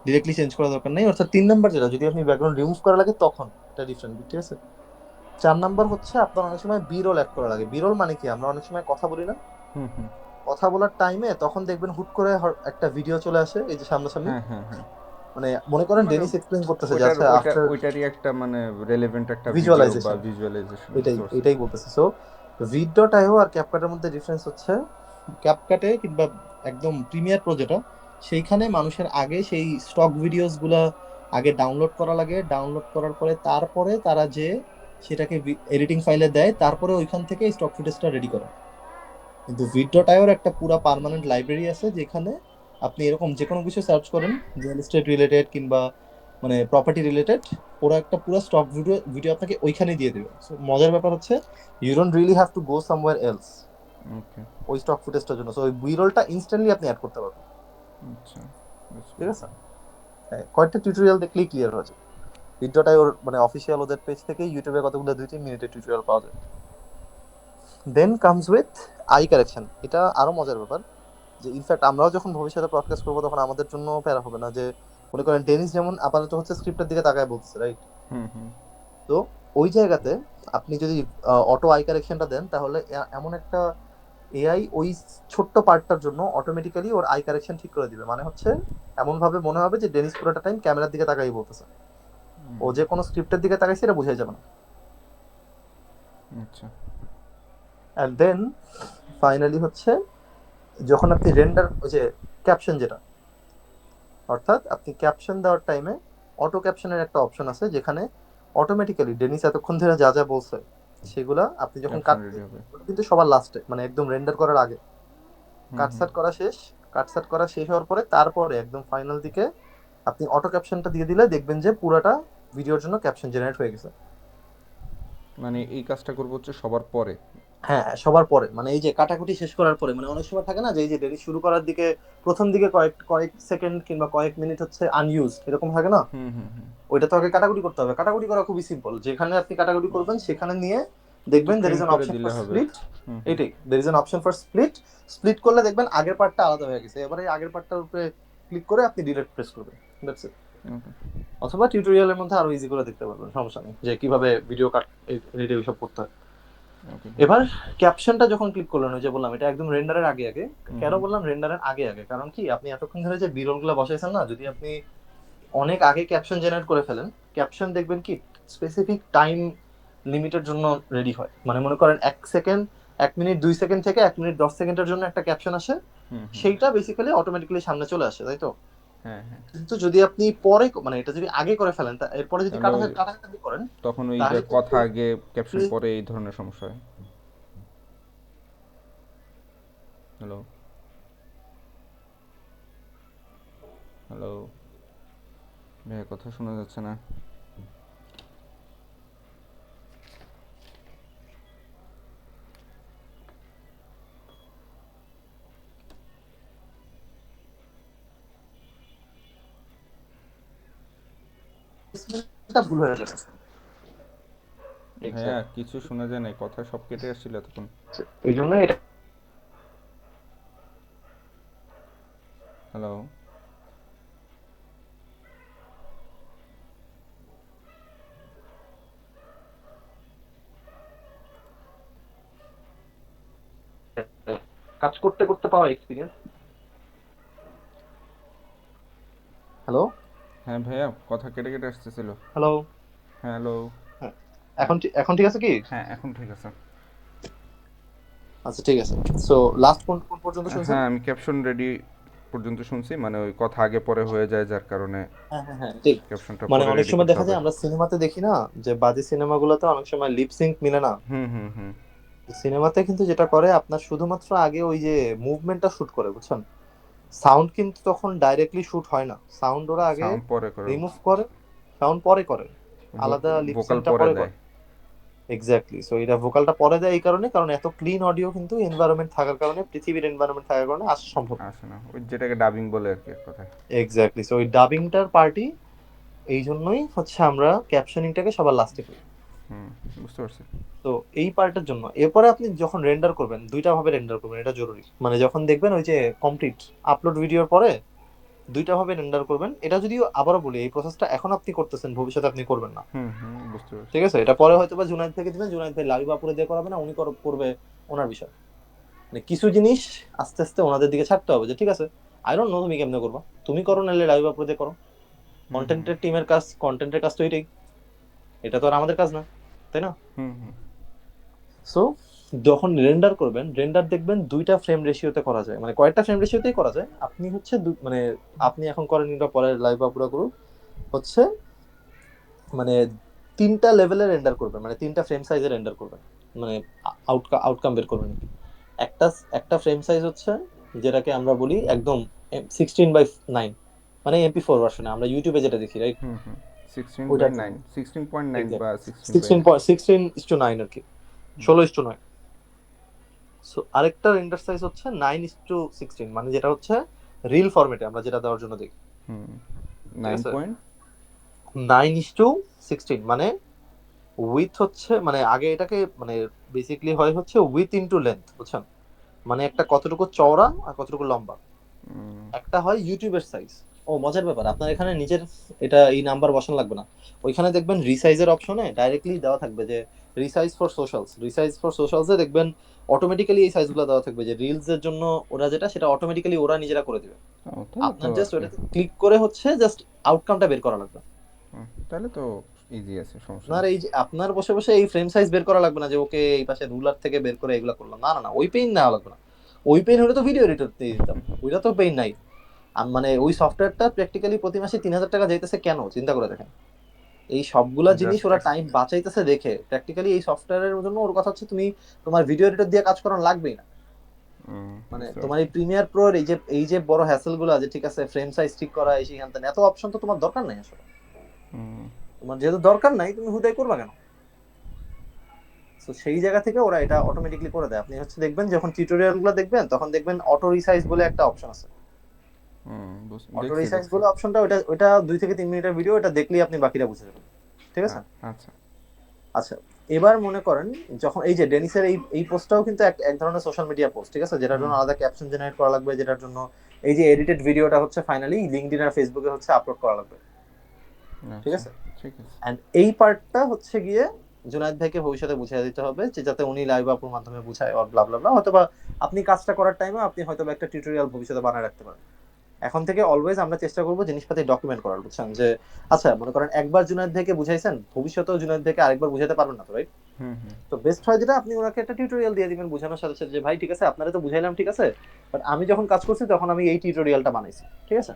ডিরেক্টলি চেঞ্জ করা দরকার নেই। অর্থাৎ 3 নাম্বার যেটা, যদি আপনি ব্যাকগ্রাউন্ড রিমুভ করা লাগে তখন এটা ডিফারেন্ট, ঠিক আছে? 4 নাম্বার হচ্ছে, আপনার অনেক সময় বি রোল অ্যাড করা লাগে। বি রোল মানে কি, আমরা অনেক সময় কথা বলি না, হুম, হুম। কথা বলার টাইমে তখন দেখবেন হুট করে একটা ভিডিও চলে আসে এই যে সামনাসামনি, হ্যাঁ, হ্যাঁ, হ্যাঁ। মানে মনে করেন মানে ডেনিস এক্সপ্লেইন করতেছে যে ওইটার আচ্ছা ওইটা আফটার ওইটারই একটা মানে রেলেভেন্ট একটা ভিডিও বা ভিজুয়ালাইজেশন, ভিজুয়ালাইজেশন, এটাই বুঝতে পারছি। এটাই বলতেছি। সো ভিডিওটাও আর ক্যাপকাটের মধ্যে ডিফারেন্স হচ্ছে, ক্যাপকাটে কিংবা একদম প্রিমিয়ার প্রো যেটা, সেইখানে মানুষের আগে সেই স্টক ভিডিওস গুলা আগে ডাউনলোড করা লাগে, ডাউনলোড করার পরে তারপরে তারা যে সেটাকে এডিটিং ফাইলে দেয়, তারপরে ওইখান থেকে স্টক ফুটেজটা রেডি করে। কিন্তু ভিডিওটাও একটা পুরা পার্মানেন্ট লাইব্রেরি আছে, যেখানে আপনি এরকম যে কোনো কিছু সার্চ করেন, রিয়েল এস্টেট রিলেটেড কিংবা মানে প্রপার্টি রিলেটেড, ওরা একটা পুরো স্টক ভিডিও ভিডিও আপনাকে ওইখানে দিয়ে দেবে। So, মজার ব্যাপার হচ্ছে, you don't really have to go somewhere else okay. ওই স্টক ফুটেজটার জন্য। সো ওই বি রোলটা ইনস্ট্যান্টলি আপনি অ্যাড করতে পারবেন, আচ্ছা, বুঝতে ঠিক পারছি। আছে? হ্যাঁ, কয়েকটা টিউটোরিয়াল দেখলেই ক্লিয়ার হয়ে যাবে। ভিডিওটাই ওর মানে অফিসিয়াল ওদের পেজ থেকে ইউটিউবে কতগুলো 2-3 মিনিটের টিউটোরিয়াল পাওয়া যায়। Then comes with eye correction. এটা আরো মজার ব্যাপার যে ইনফ্যাক্ট আমরাও যখন ভবিষ্যতে ব্রডকাস্ট করবো তখন আমাদের জন্য প্যারা হবে না, যে মনে করেন ডেনিস যেমন আপাতত হচ্ছে স্ক্রিপ্টের দিকে তাকায় বলতেছে, রাইট? হুম হুম তো ওই জায়গাতে আপনি যদি অটো আই কারেকশনটা দেন, তাহলে এমন একটা এআই ওই ছোট্ট পার্টটার জন্য অটোমেটিক্যালি ওর আই কারেকশন ঠিক করে দিবে। মানে হচ্ছে এমন ভাবে মনে হবে যে ডেনিস পুরোটা টাইম ক্যামেরার দিকে তাকাই বলতেছে, ও যে কোনো স্ক্রিপ্টের দিকে তাকাইছে এটা বোঝাই যাবে না। আচ্ছা অ্যান্ড দেন ফাইনালি হচ্ছে যখন আপনি রেন্ডার, ওই যে ক্যাপশন যেটা, অর্থাৎ আপনি ক্যাপশন দেওয়ার টাইমে অটো ক্যাপশনের একটা অপশন আছে যেখানে অটোমেটিক্যালি ডেনিস এতক্ষণ ধরে যা যা বলছে সেগুলা আপনি যখন ক্যাপশন কাট, রেডি হবে। কিন্তু সবার লাস্টে মানে একদম রেন্ডার করার আগে, হুম হুম কাটসাট করা শেষ, কাটসাট করা শেষ হওয়ার পরে তারপরে একদম ফাইনাল দিকে আপনি অটো ক্যাপশনটা দিয়ে দিলে দেখবেন যে পুরাটা ভিডিওর জন্য ক্যাপশন জেনারেট হয়ে গেছে। মানে এই কাজটা করবো হচ্ছে সবার পরে। হ্যাঁ, সবার পরে মানে এই যে কাটাকুটি শেষ করার পরে, মানে অনেক সময় থাকে না যে এই যে ডেলি শুরু করার দিকে প্রথম দিকে কয়েক কয়েক সেকেন্ড কিংবা কয়েক মিনিট হচ্ছে আনইউজ এরকম থাকে না, হুম হুম হুম ওইটা তো আগে কাটাকুটি করতে হবে। কাটাকুটি করা খুবই সিম্পল, যেখানে আপনি কাটাকুটি করবেন সেখানে নিয়ে দেখবেন দের ট্রিম ইজ অ্যান করে অপশন দিলে ফর হবে। স্প্লিট। হুম হুম এটাই, there is an option for split. Split করলে দেখবেন আগের পার্টটা আলাদা হয়ে গেছে, এবারে এই আগের পার্টটার উপরে ক্লিক করে আপনি ডিলিট প্রেস করবেন, দ্যাটস ইট। ওকে অথবা টিউটোরিয়ালের মধ্যে আরো ইজি করে দেখতে পারবেন, সমস্যা নেই, যে কিভাবে ভিডিও কাট এডিট সব করতে হয়। ওকে এবার ক্যাপশনটা যখন ক্লিক করলেন, ওই যে বললাম এটা একদম রেন্ডারের আগে আগে। হুম কেন হুম বললাম রেন্ডারের আগে আগে, কারণ কি আপনি এতক্ষণ ধরে যে বিরল গুলা বসাইছেন না, যদি আপনি অনেক আগে ক্যাপশন জেনারেট করে ফেলেন, ক্যাপশন দেখবেন কি স্পেসিফিক টাইম লিমিটের জন্য রেডি হয়। মানে মনে করেন 1 সেকেন্ড, 1 মিনিট 2 সেকেন্ড থেকে 1 মিনিট 10 সেকেন্ডের জন্য একটা ক্যাপশন আসে, হুম হুম সেইটা বেসিক্যালি অটোমেটিক্যালি সামনে চলে আসে, তাই তো? হ্যাঁ হ্যাঁ। কিন্তু যদি আপনি পরে মানে এটা যদি আগে করে ফেলেন, এরপরে যদি তাহলে ওই কাটাকাটি করেন, তখন ওই যে তাহলে কথা কিন্তু আগে ক্যাপশন পরে এই ধরনের সমস্যা হয়। হ্যালো হ্যালো ভাইয়া কথা শোনা যাচ্ছে না। এটা ভুল হয়ে যাবে। ভাইয়া এক্স্যাক্ট, কিছু শোনা যায় না, কথা সব কেটে আসছিল এতক্ষণ। এই জন্য এটা হ্যালো কাজ করতে করতে পাওয়া এক্সপিরিয়েন্স। হ্যালো হ্যাঁ ভাইয়া কথা কেটে কেটে আসতেছিল। হ্যালো হ্যাঁ হ্যালো। হ্যাঁ, এখন ঠিক আছে কি? হ্যাঁ এখন ঠিক আছে। আচ্ছা ঠিক আছে। সো লাস্ট কোন কোন পর্যন্ত শুনছেন? হ্যাঁ আমি ক্যাপশন রেডি পর্যন্ত শুনছি, মানে ওই কথা আগে পরে হয়ে যায় যার কারণে হ্যাঁ হ্যাঁ হ্যাঁ, ঠিক। ক্যাপশনটা মানে পরে অনেক রেডি সময় করতে দেখা হবে। যায় আমরা সিনেমাতে দেখি না, যে বাজে সিনেমাগুলোতে অনেক সময় লিপ সিঙ্ক মিলে না। হুম হুম হুম সিনেমাতে কিন্তু যেটা করে আপনার শুধুমাত্র আগে ওই যে মুভমেন্টটা শুট করে, বুঝছেন? সাউন্ড কিন্তু তখন ডাইরেক্টলি শুট হয় না, সাউন্ড ওরা আগে সাউন্ড পরে করো। রিমুভ করে, সাউন্ড পরে করে, আলাদা লিপ ভোকাল সিঙ্কটা পরে পরে দেয়। করে। এক্স্যাক্টলি, সো এটা ভোকালটা পরে দেয় এই কারণে, কারণ এত ক্লিন অডিও কিন্তু এনভায়রনমেন্ট থাকার কারণে, পৃথিবীর এনভায়রনমেন্ট থাকার কারণে আসা সম্ভব না। আসে না, ওই যেটাকে ডাবিং বলে আর কি এক কথায়। এক্স্যাক্টলি, সো ওই ডাবিংটার পার্টি, এই জন্যই হচ্ছে আমরা ক্যাপশনিংটাকে সবার লাস্টে করি। হুম বুঝতে পারছি। তো এই পার্টের জন্য এরপরে আপনি যখন রেন্ডার করবেন, দুইটা ভাবে রেন্ডার করবেন, এটা জরুরি। মানে যখন দেখবেন ওই যে কমপ্লিট আপলোড ভিডিওর পরে দুইটা ভাবে রেন্ডার করবেন। এটা যদিও আবারও বলি, এই প্রসেসটা এখন আপনি করতেছেন, ভবিষ্যতে আপনি করবেন না, হুম হুম বুঝতে পারছি। ঠিক আছে? এটা পরে হয়তো বা জুনাইদ থেকে দিবেন, জুনাইদ ভাই লাইভ আপুরে দিয়ে করাবে না, উনি করবে, ওনার বিষয়। মানে কিছু জিনিস আস্তে আস্তে ওনাদের দিকে ছাড়তে হবে, যে ঠিক আছে আই ডোন্ট নো তুমি কেমনে করবা, তুমি করো নাহলে লাইভ আপুরে দিয়ে করো। হুম হুম কন্টেন্টের টিমের কাজ, কন্টেন্টের কাজ তো এটাই, এটা তো আর আমাদের কাজ না, তাই না? হুম হুম সো যখন রেন্ডার করবেন, রেন্ডার দেখবেন দুইটা ফ্রেম রেশিওতে করা যায়, মানে কয়েকটা ফ্রেম রেশিওতেই করা যায়। আপনি হচ্ছে মানে আপনি এখন করেন, এটা পরে লাইভ বা পুরো করুন, হচ্ছে মানে তিনটা লেভেলে রেন্ডার করবেন, মানে তিনটা ফ্রেম সাইজে রেন্ডার করবেন, মানে আউটকাম বের করবেন। একটা একটা ফ্রেম সাইজ হচ্ছে যেটাকে আমরা বলি একদম 16:9, মানে MP4 ভার্সনে আমরা ইউটিউবে যেটা দেখি, রাইট? হুম হুম 16 বাই ওইটার জন্য 9, 16.9 বা এক্স্যাক্টলি 16/9। 16:9 আর কি, 16:9। সো আরেকটা রেন্ডার সাইজ হচ্ছে 9:16, মানে যেটা হচ্ছে রিল ফরম্যাটে আমরা যেটা দেওয়ার জন্য দেখি, হুম ঠিক 9 আছে? পয়েন্ট 9:16 মানে উইথ হচ্ছে মানে আগে এটাকে মানে বেসিক্যালি হয় হচ্ছে উইথ ইনটু লেন্থ, বুঝছেন? মানে একটা কতটুকু চওড়া আর কতটুকু লম্বা। হুম, একটা হয় ইউটিউবের সাইজ। ও মজার ব্যাপার, আপনার এখানে নিজের এটা এই নাম্বার বসানো লাগবে না। ওইখানে দেখবেন রিসাইজের অপশনে ডাইরেক্টলি দেওয়া থাকবে যে resize for socials, resize for সোশ্যালসে দেখবেন অটোমেটিক্যালি এই সাইজগুলো দেওয়া থাকবে, যে রিলস এর জন্য ওরা যেটা সেটা অটোমেটিক্যালি ওরা নিজেরা করে দিবে। ও তাহলে তো আপনার জাস্ট ওকে। ওটাতে ক্লিক করে হচ্ছে জাস্ট আউটকামটা বের করা লাগবে। তাহলে তো ইজি আছে, সমস্যা আপনার নেই। এই যে আপনার বসে বসে এই ফ্রেম সাইজ বের করা লাগবে না, যে ওকে এই পাশে রুলার থেকে বের করে এগুলা করলাম, না না না, ওই পেইন নেওয়া লাগবে না। ওই পেইন হলে তো ভিডিও এডিটর দিয়ে দিতাম, ওইটা তো পেইন নাই। মানে ওই সফটওয়্যারটা প্র্যাকটিক্যালি প্রতি মাসে 3,000 টাকা যাইতেছে কেন চিন্তা করে দেখেন। এই সবগুলা জিনিস জাস্ট ওরা টাইম বাঁচাইতেছে দেখে প্র্যাকটিক্যালি এই সফটওয়্যারের জন্য ওর কথা হচ্ছে তুমি তোমার ভিডিও এডিটর দিয়ে কাজ করানো লাগবেই না। মানে বুঝতে তোমার পারছি। এই প্রিমিয়ার প্রোর এই যে বড় হ্যাসেল গুলো, যে ঠিক আছে ফ্রেম সাইজ ঠিক করা এই সেই হ্যান ত্যান, এত অপশন তো তোমার দরকার নাই আসলে। হুম, তোমার যেহেতু দরকার নাই তুমি হুদাই করবা কেন? তো সেই জায়গা থেকে ওরা এটা অটোমেটিকলি করে দেয়। আপনি হচ্ছে দেখবেন যখন টিউটোরিয়াল গুলো দেখবেন তখন দেখবেন অটো রিসাইজ বলে একটা অপশন আছে। অটো দেখছি রিসাইজ দেখছি। বলে অপশনটা, ওটা ওটা 2 থেকে 3 মিনিটের ভিডিও, এটা দেখলেই আপনি বাকিটা বুঝে যাবেন। ঠিক আছে। আচ্ছা। আচ্ছা, এবার মনে করেন যখন এই যে ডেনিসের এই এই পোস্টটাও কিন্তু এক এক ধরনের সোশ্যাল মিডিয়া পোস্ট, ঠিক আছে, যেটার হুম, জন্য আলাদা ক্যাপশন জেনারেট করা লাগবে, যেটার জন্য এই যে এডিটেড ভিডিওটা হচ্ছে ফাইনালি লিঙ্কডইন আর ফেসবুকে হচ্ছে আপলোড করা লাগবে। ঠিক আচ্ছা, আছে। ঠিক আছে। এন্ড এই পার্টটা হচ্ছে গিয়ে জুনায়েদ ভাইকে ভবিষ্যতে বুঝিয়ে দিতে হবে, যে যাতে উনি লাইভ আপুর মাধ্যমে বুঝায় আর ব্লা ব্লা ব্লা, হয়তোবা আপনি কাজটা করার টাইমে আপনি হয়তোবা একটা টিউটোরিয়াল ভবিষ্যতে বানায় রাখতে পারেন। এখন থেকে অলওয়েজ আমরা চেষ্টা করবো জিনিসপাতি ডকুমেন্ট করার, বুঝছেন? যে আচ্ছা মনে করেন একবার জুনায়েদ ভাইকে বুঝাইছেন, ভবিষ্যতেও জুনায়েদ ভাইকে আরেকবার বুঝাতে পারবেন না তো, রাইট? হুম, হুম। তো বেস্ট হয় যেটা আপনি ওনাকে একটা টিউটোরিয়াল দিয়ে দিবেন বোঝানোর সাথে সাথে, যে ভাই ঠিক আছে আপনারা তো বুঝাইলাম ঠিক আছে, বাট আমি যখন কাজ করছি তখন আমি এই টিউটোরিয়ালটা বানাইছি, ঠিক আছে।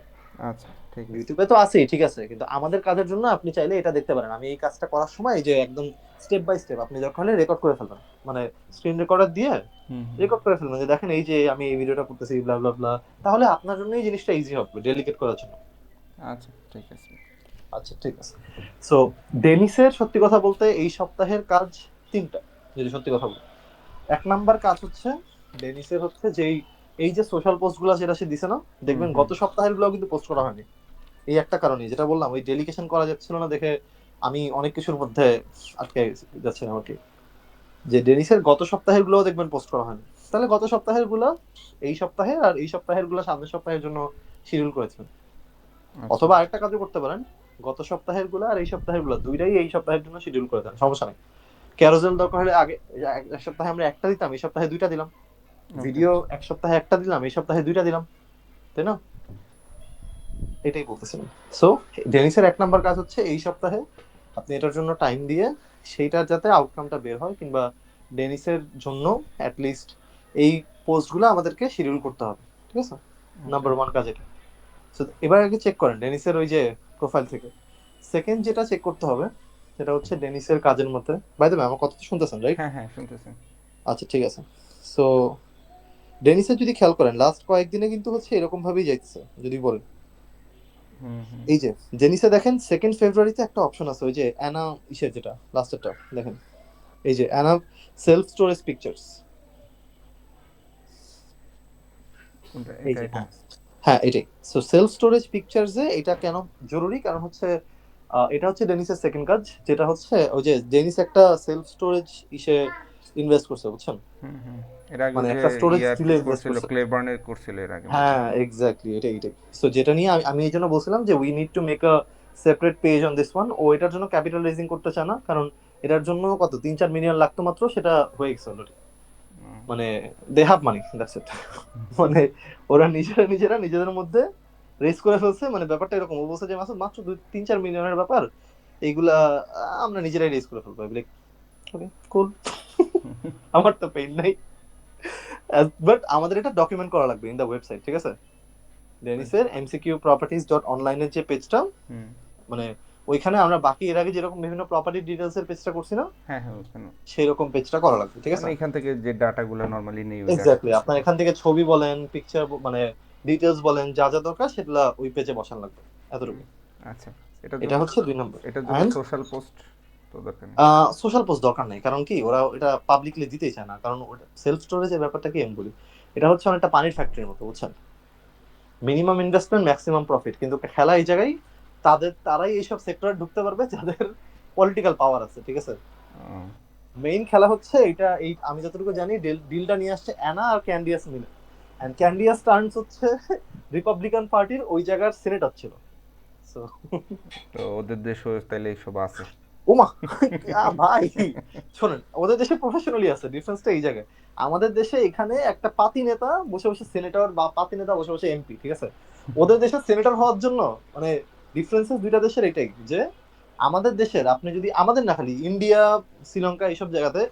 আচ্ছা, ঠিক আছে। ইউটিউবে তো আছেই ঠিক আছে, কিন্তু আমাদের কাজের জন্য আপনি চাইলে এটা দেখতে পারেন, আমি এই কাজটা করার সময় এই যে একদম স্টেপ বাই স্টেপ আপনি দরকার হলে রেকর্ড করে ফেলবেন, মানে স্ক্রিন রেকর্ডার দিয়ে হুম, হুম। রেকর্ড করে ফেলবেন, যে দেখেন এই যে আমি এই ভিডিওটা করতেছি ব্লা ব্লা ব্লা। তাহলে আপনার জন্য এই জিনিসটা ইজি হবে ডেলিকেট করার জন্য। আচ্ছা, ঠিক আছে। আচ্ছা ঠিক আছে। সো ডেনিসের সত্যি কথা বলতে এই সপ্তাহের কাজ তিনটা, যদি সত্যি কথা বলি। 1 নাম্বার কাজ হচ্ছে ডেনিসের হচ্ছে যেই এই যে সোশ্যাল পোস্ট গুলা যেটা সে দিছে না, হুম, দেখবেন হুম। গত সপ্তাহের গুলো কিন্তু পোস্ট করা হয়নি। এই একটা কারণে যেটা বললাম, ওই ডেলিগেশন করা যাচ্ছিল না দেখে আমি অনেক কিছুর মধ্যে আটকে যাচ্ছে আমাকে, যে ডেনিসের গত সপ্তাহের গুলো দেখবেন পোস্ট করা হয়নি। তাহলে গত সপ্তাহের গুলা এই সপ্তাহে, আর এই সপ্তাহের গুলা সামনের সপ্তাহের জন্য শিডিউল করেছেন। আচ্ছা। অথবা আরেকটা কাজও করতে পারেন, গত সপ্তাহের গুলা আর এই সপ্তাহের গুলা দুইটাই এই সপ্তাহের জন্য শিডিউল করে দেন, সমস্যা নেই। ক্যারোজেল দরকার হলে আগে এক সপ্তাহে আমরা একটা দিতাম, এই সপ্তাহে দুইটা দিলাম। ওকে। ভিডিও এক সপ্তাহে একটা দিলাম, এই সপ্তাহে দুইটা দিলাম, তাই না? এটাই বলতেছিলাম। সো ডেনিসের 1 নাম্বার কাজ হচ্ছে এই সপ্তাহে আপনি এটার জন্য টাইম দিয়ে সেইটার যাতে আউটকামটা বের হয়, কিংবা ডেনিসের জন্য অ্যাটলিস্ট এই পোস্টগুলো আমাদেরকে শিডিউল করতে হবে, ঠিক আছে। ওকে। নাম্বার 1 কাজ এটা। So, এবার আগে চেক করেন ডেনিসের ওই যে প্রোফাইল থেকে। সেকেন্ড যেটা চেক করতে হবে সেটা হচ্ছে ডেনিসের কাজের মধ্যে, বাই দ্য ওয়ে আমার কথা তো শুনতেছেন রাইট? হ্যাঁ, হ্যাঁ, শুনতেছি। আচ্ছা ঠিক আছে। সো ডেনিসের যদি খেয়াল করেন লাস্ট কয়েকদিনে কিন্তু হচ্ছে এরকম ভাবেই যাইতেছে, যদি বলেন হুম, হুম। এই যে ডেনিসে দেখেন 2 ফেব্রুয়ারিতে একটা অপশন আছে, ওই যে অ্যানা ইসের যেটা লাস্টেরটা দেখেন, এই যে অ্যানা সেলফ স্টোরেজ পিকচার্স। কোনটা? এই এটা, যে এটা? হ্যাঁ, হ্যাঁ এটাই। সো সেলফ স্টোরেজ পিকচার্সে এটা কেন জরুরি, কারণ হচ্ছে এটা হচ্ছে ডেনিসের সেকেন্ড কাজ, যেটা হচ্ছে ওই যে ডেনিস একটা সেলফ স্টোরেজ ইসে ইনভেস্ট করছে, বুঝছেন? হুম, হুম। এর আগে মানে যে একটা স্টোরেজ ইয়ার ডিলে ইনভেস্ট করছিল, করছে। ক্লেবার্নের করছিল এর আগে মেবি। হ্যাঁ এক্স্যাক্টলি, এটাই এটাই। সো যেটা নিয়ে আমি আমি এই জন্য বলছিলাম যে we need to make a separate page on this one. ও এটার জন্য ক্যাপিটাল রেজিং করতে চায় না, কারণ এটার জন্য কত 3-4 মিলিয়ন লাগতো মাত্র, সেটা হয়ে গেছে অলরেডি। মানে they have money, that's it. মানে ওরা নিজেরা নিজেরা নিজেদের মধ্যে রেস করে ফেলছে, মানে ব্যাপারটা এরকম। ও বলছে যে মাসুদ মাত্র 2-3-4 মিলিয়নের ব্যাপার, এইগুলা আমরা নিজেরাই রেস করে ফেলবো। ওকে কুল, আমার তো পেইন নাই, বাট আমাদের এটা ডকুমেন্ট করা লাগবে ইন দা ওয়েবসাইট, ঠিক আছে। ডেনিসের এমসিকিউ প্রপার্টিজ ডট অনলাইনের যে পেজটা, হুম। মানে ওইখানে আমরা বাকি এর আগে যেরকম বিভিন্ন প্রপার্টি ডিটেলস এর পেজটা করছি না, হ্যাঁ, হ্যাঁ, ওখানে। সেই রকম পেজটা করা লাগবে, ঠিক মানে আছে। এখান থেকে যে ডাটাগুলো নর্মালি নেই, ওই এক্স্যাক্টলি, ডাটাগুলো আপনার থেকে। এখান থেকে ছবি বলেন, পিকচার মানে ডিটেলস বলেন, যা যা দরকার সেগুলা ওই পেজে বসান লাগবে, এতটুকু। আচ্ছা। এটার এটা জন্য হচ্ছে 2 নম্বর। এটার জন্য অ্যান্ড সোশ্যাল পোস্ট তো দরকার নেই। সোশ্যাল পোস্ট দরকার নেই, কারণ কি ওরা এটা পাবলিকলি দিতেই চায় না, কারণ ওটা সেলফ স্টোরেজের ব্যাপারটা কি আমি বলি, এটা হচ্ছে অনেকটা পানির ফ্যাক্টরির মতো, বুঝছেন। মিনিমাম ইনভেস্টমেন্ট ম্যাক্সিমাম প্রফিট, কিন্তু খেলা এই জায়গায় তারাই এইসব সেক্টরে ঢুকতে পারবে যাদের পলিটিক্যাল পাওয়ার আছে, ঠিক আছে। আহ, মেইন খেলা হচ্ছে এটা, এই আমি যতটুকু জানি ডিলটা নিয়ে আসছে অ্যানা আর ক্যান্ডিয়াস মিলে, এন্ড ক্যান্ডিয়াস টার্নস হচ্ছে রিপাবলিকান পার্টির ওই জায়গার সিনেটর ছিল। So, তো ওদের দেশও তাইলে এইসব আছে। ওমা, ভাই শোনেন, ওদের দেশে প্রফেশনালি আছে, ডিফারেন্সটা এই জায়গায়। আমাদের দেশে এখানে একটা পাতি নেতা বসে বসে সেনেটর, বা পাতি নেতা বসে বসে এমপি, ঠিক আছে। ওদের দেশে সেনেটর হওয়ার জন্য মানে ডিফারেন্সেস দুইটা দেশের এটাই যে, আমাদের দেশের আপনি যদি, আমাদের না খালি ইন্ডিয়া, শ্রীলঙ্কা এইসব জায়গাতে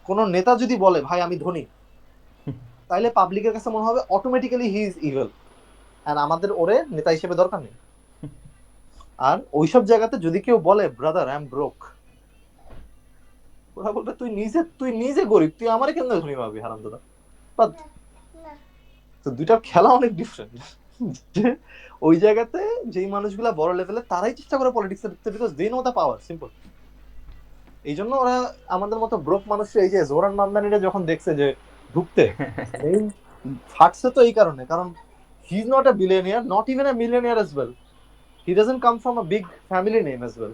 কোন নেতা যদি বলে ভাই আমি ধনী, তাইলে পাবলিকের কাছে মনে হবে অটোমেটিক্যালি হি ইজ ইভেল, আর আমাদের ওরে নেতা হিসেবে দরকার নেই। আর ওইসব জায়গাতে যদি কেউ বলে ব্রাদার আই এম ব্রোক, ওরা বলবে তুই নিজে গরিব, তুই আমারে কেন ধনী ভাবি হারামজাদা। বাট তো দুইটার খেলা অনেক ডিফারেন্ট। ওই জায়গাতে যেই মানুষগুলা বড় লেভেলে তারাই চেষ্টা করে পলিটিক্সে ঢুকতে, because they know the power, simple. এই জন্য ওরা আমাদের মতো ব্রোক মানুষের, এই যে জোরান মামদানিরা যখন দেখছে যে ঢুকতে মেইন ফাটছে, তো এই কারণে, কারণ he is not a billionaire, not even a millionaire as well, he doesn't come from a big family name as well.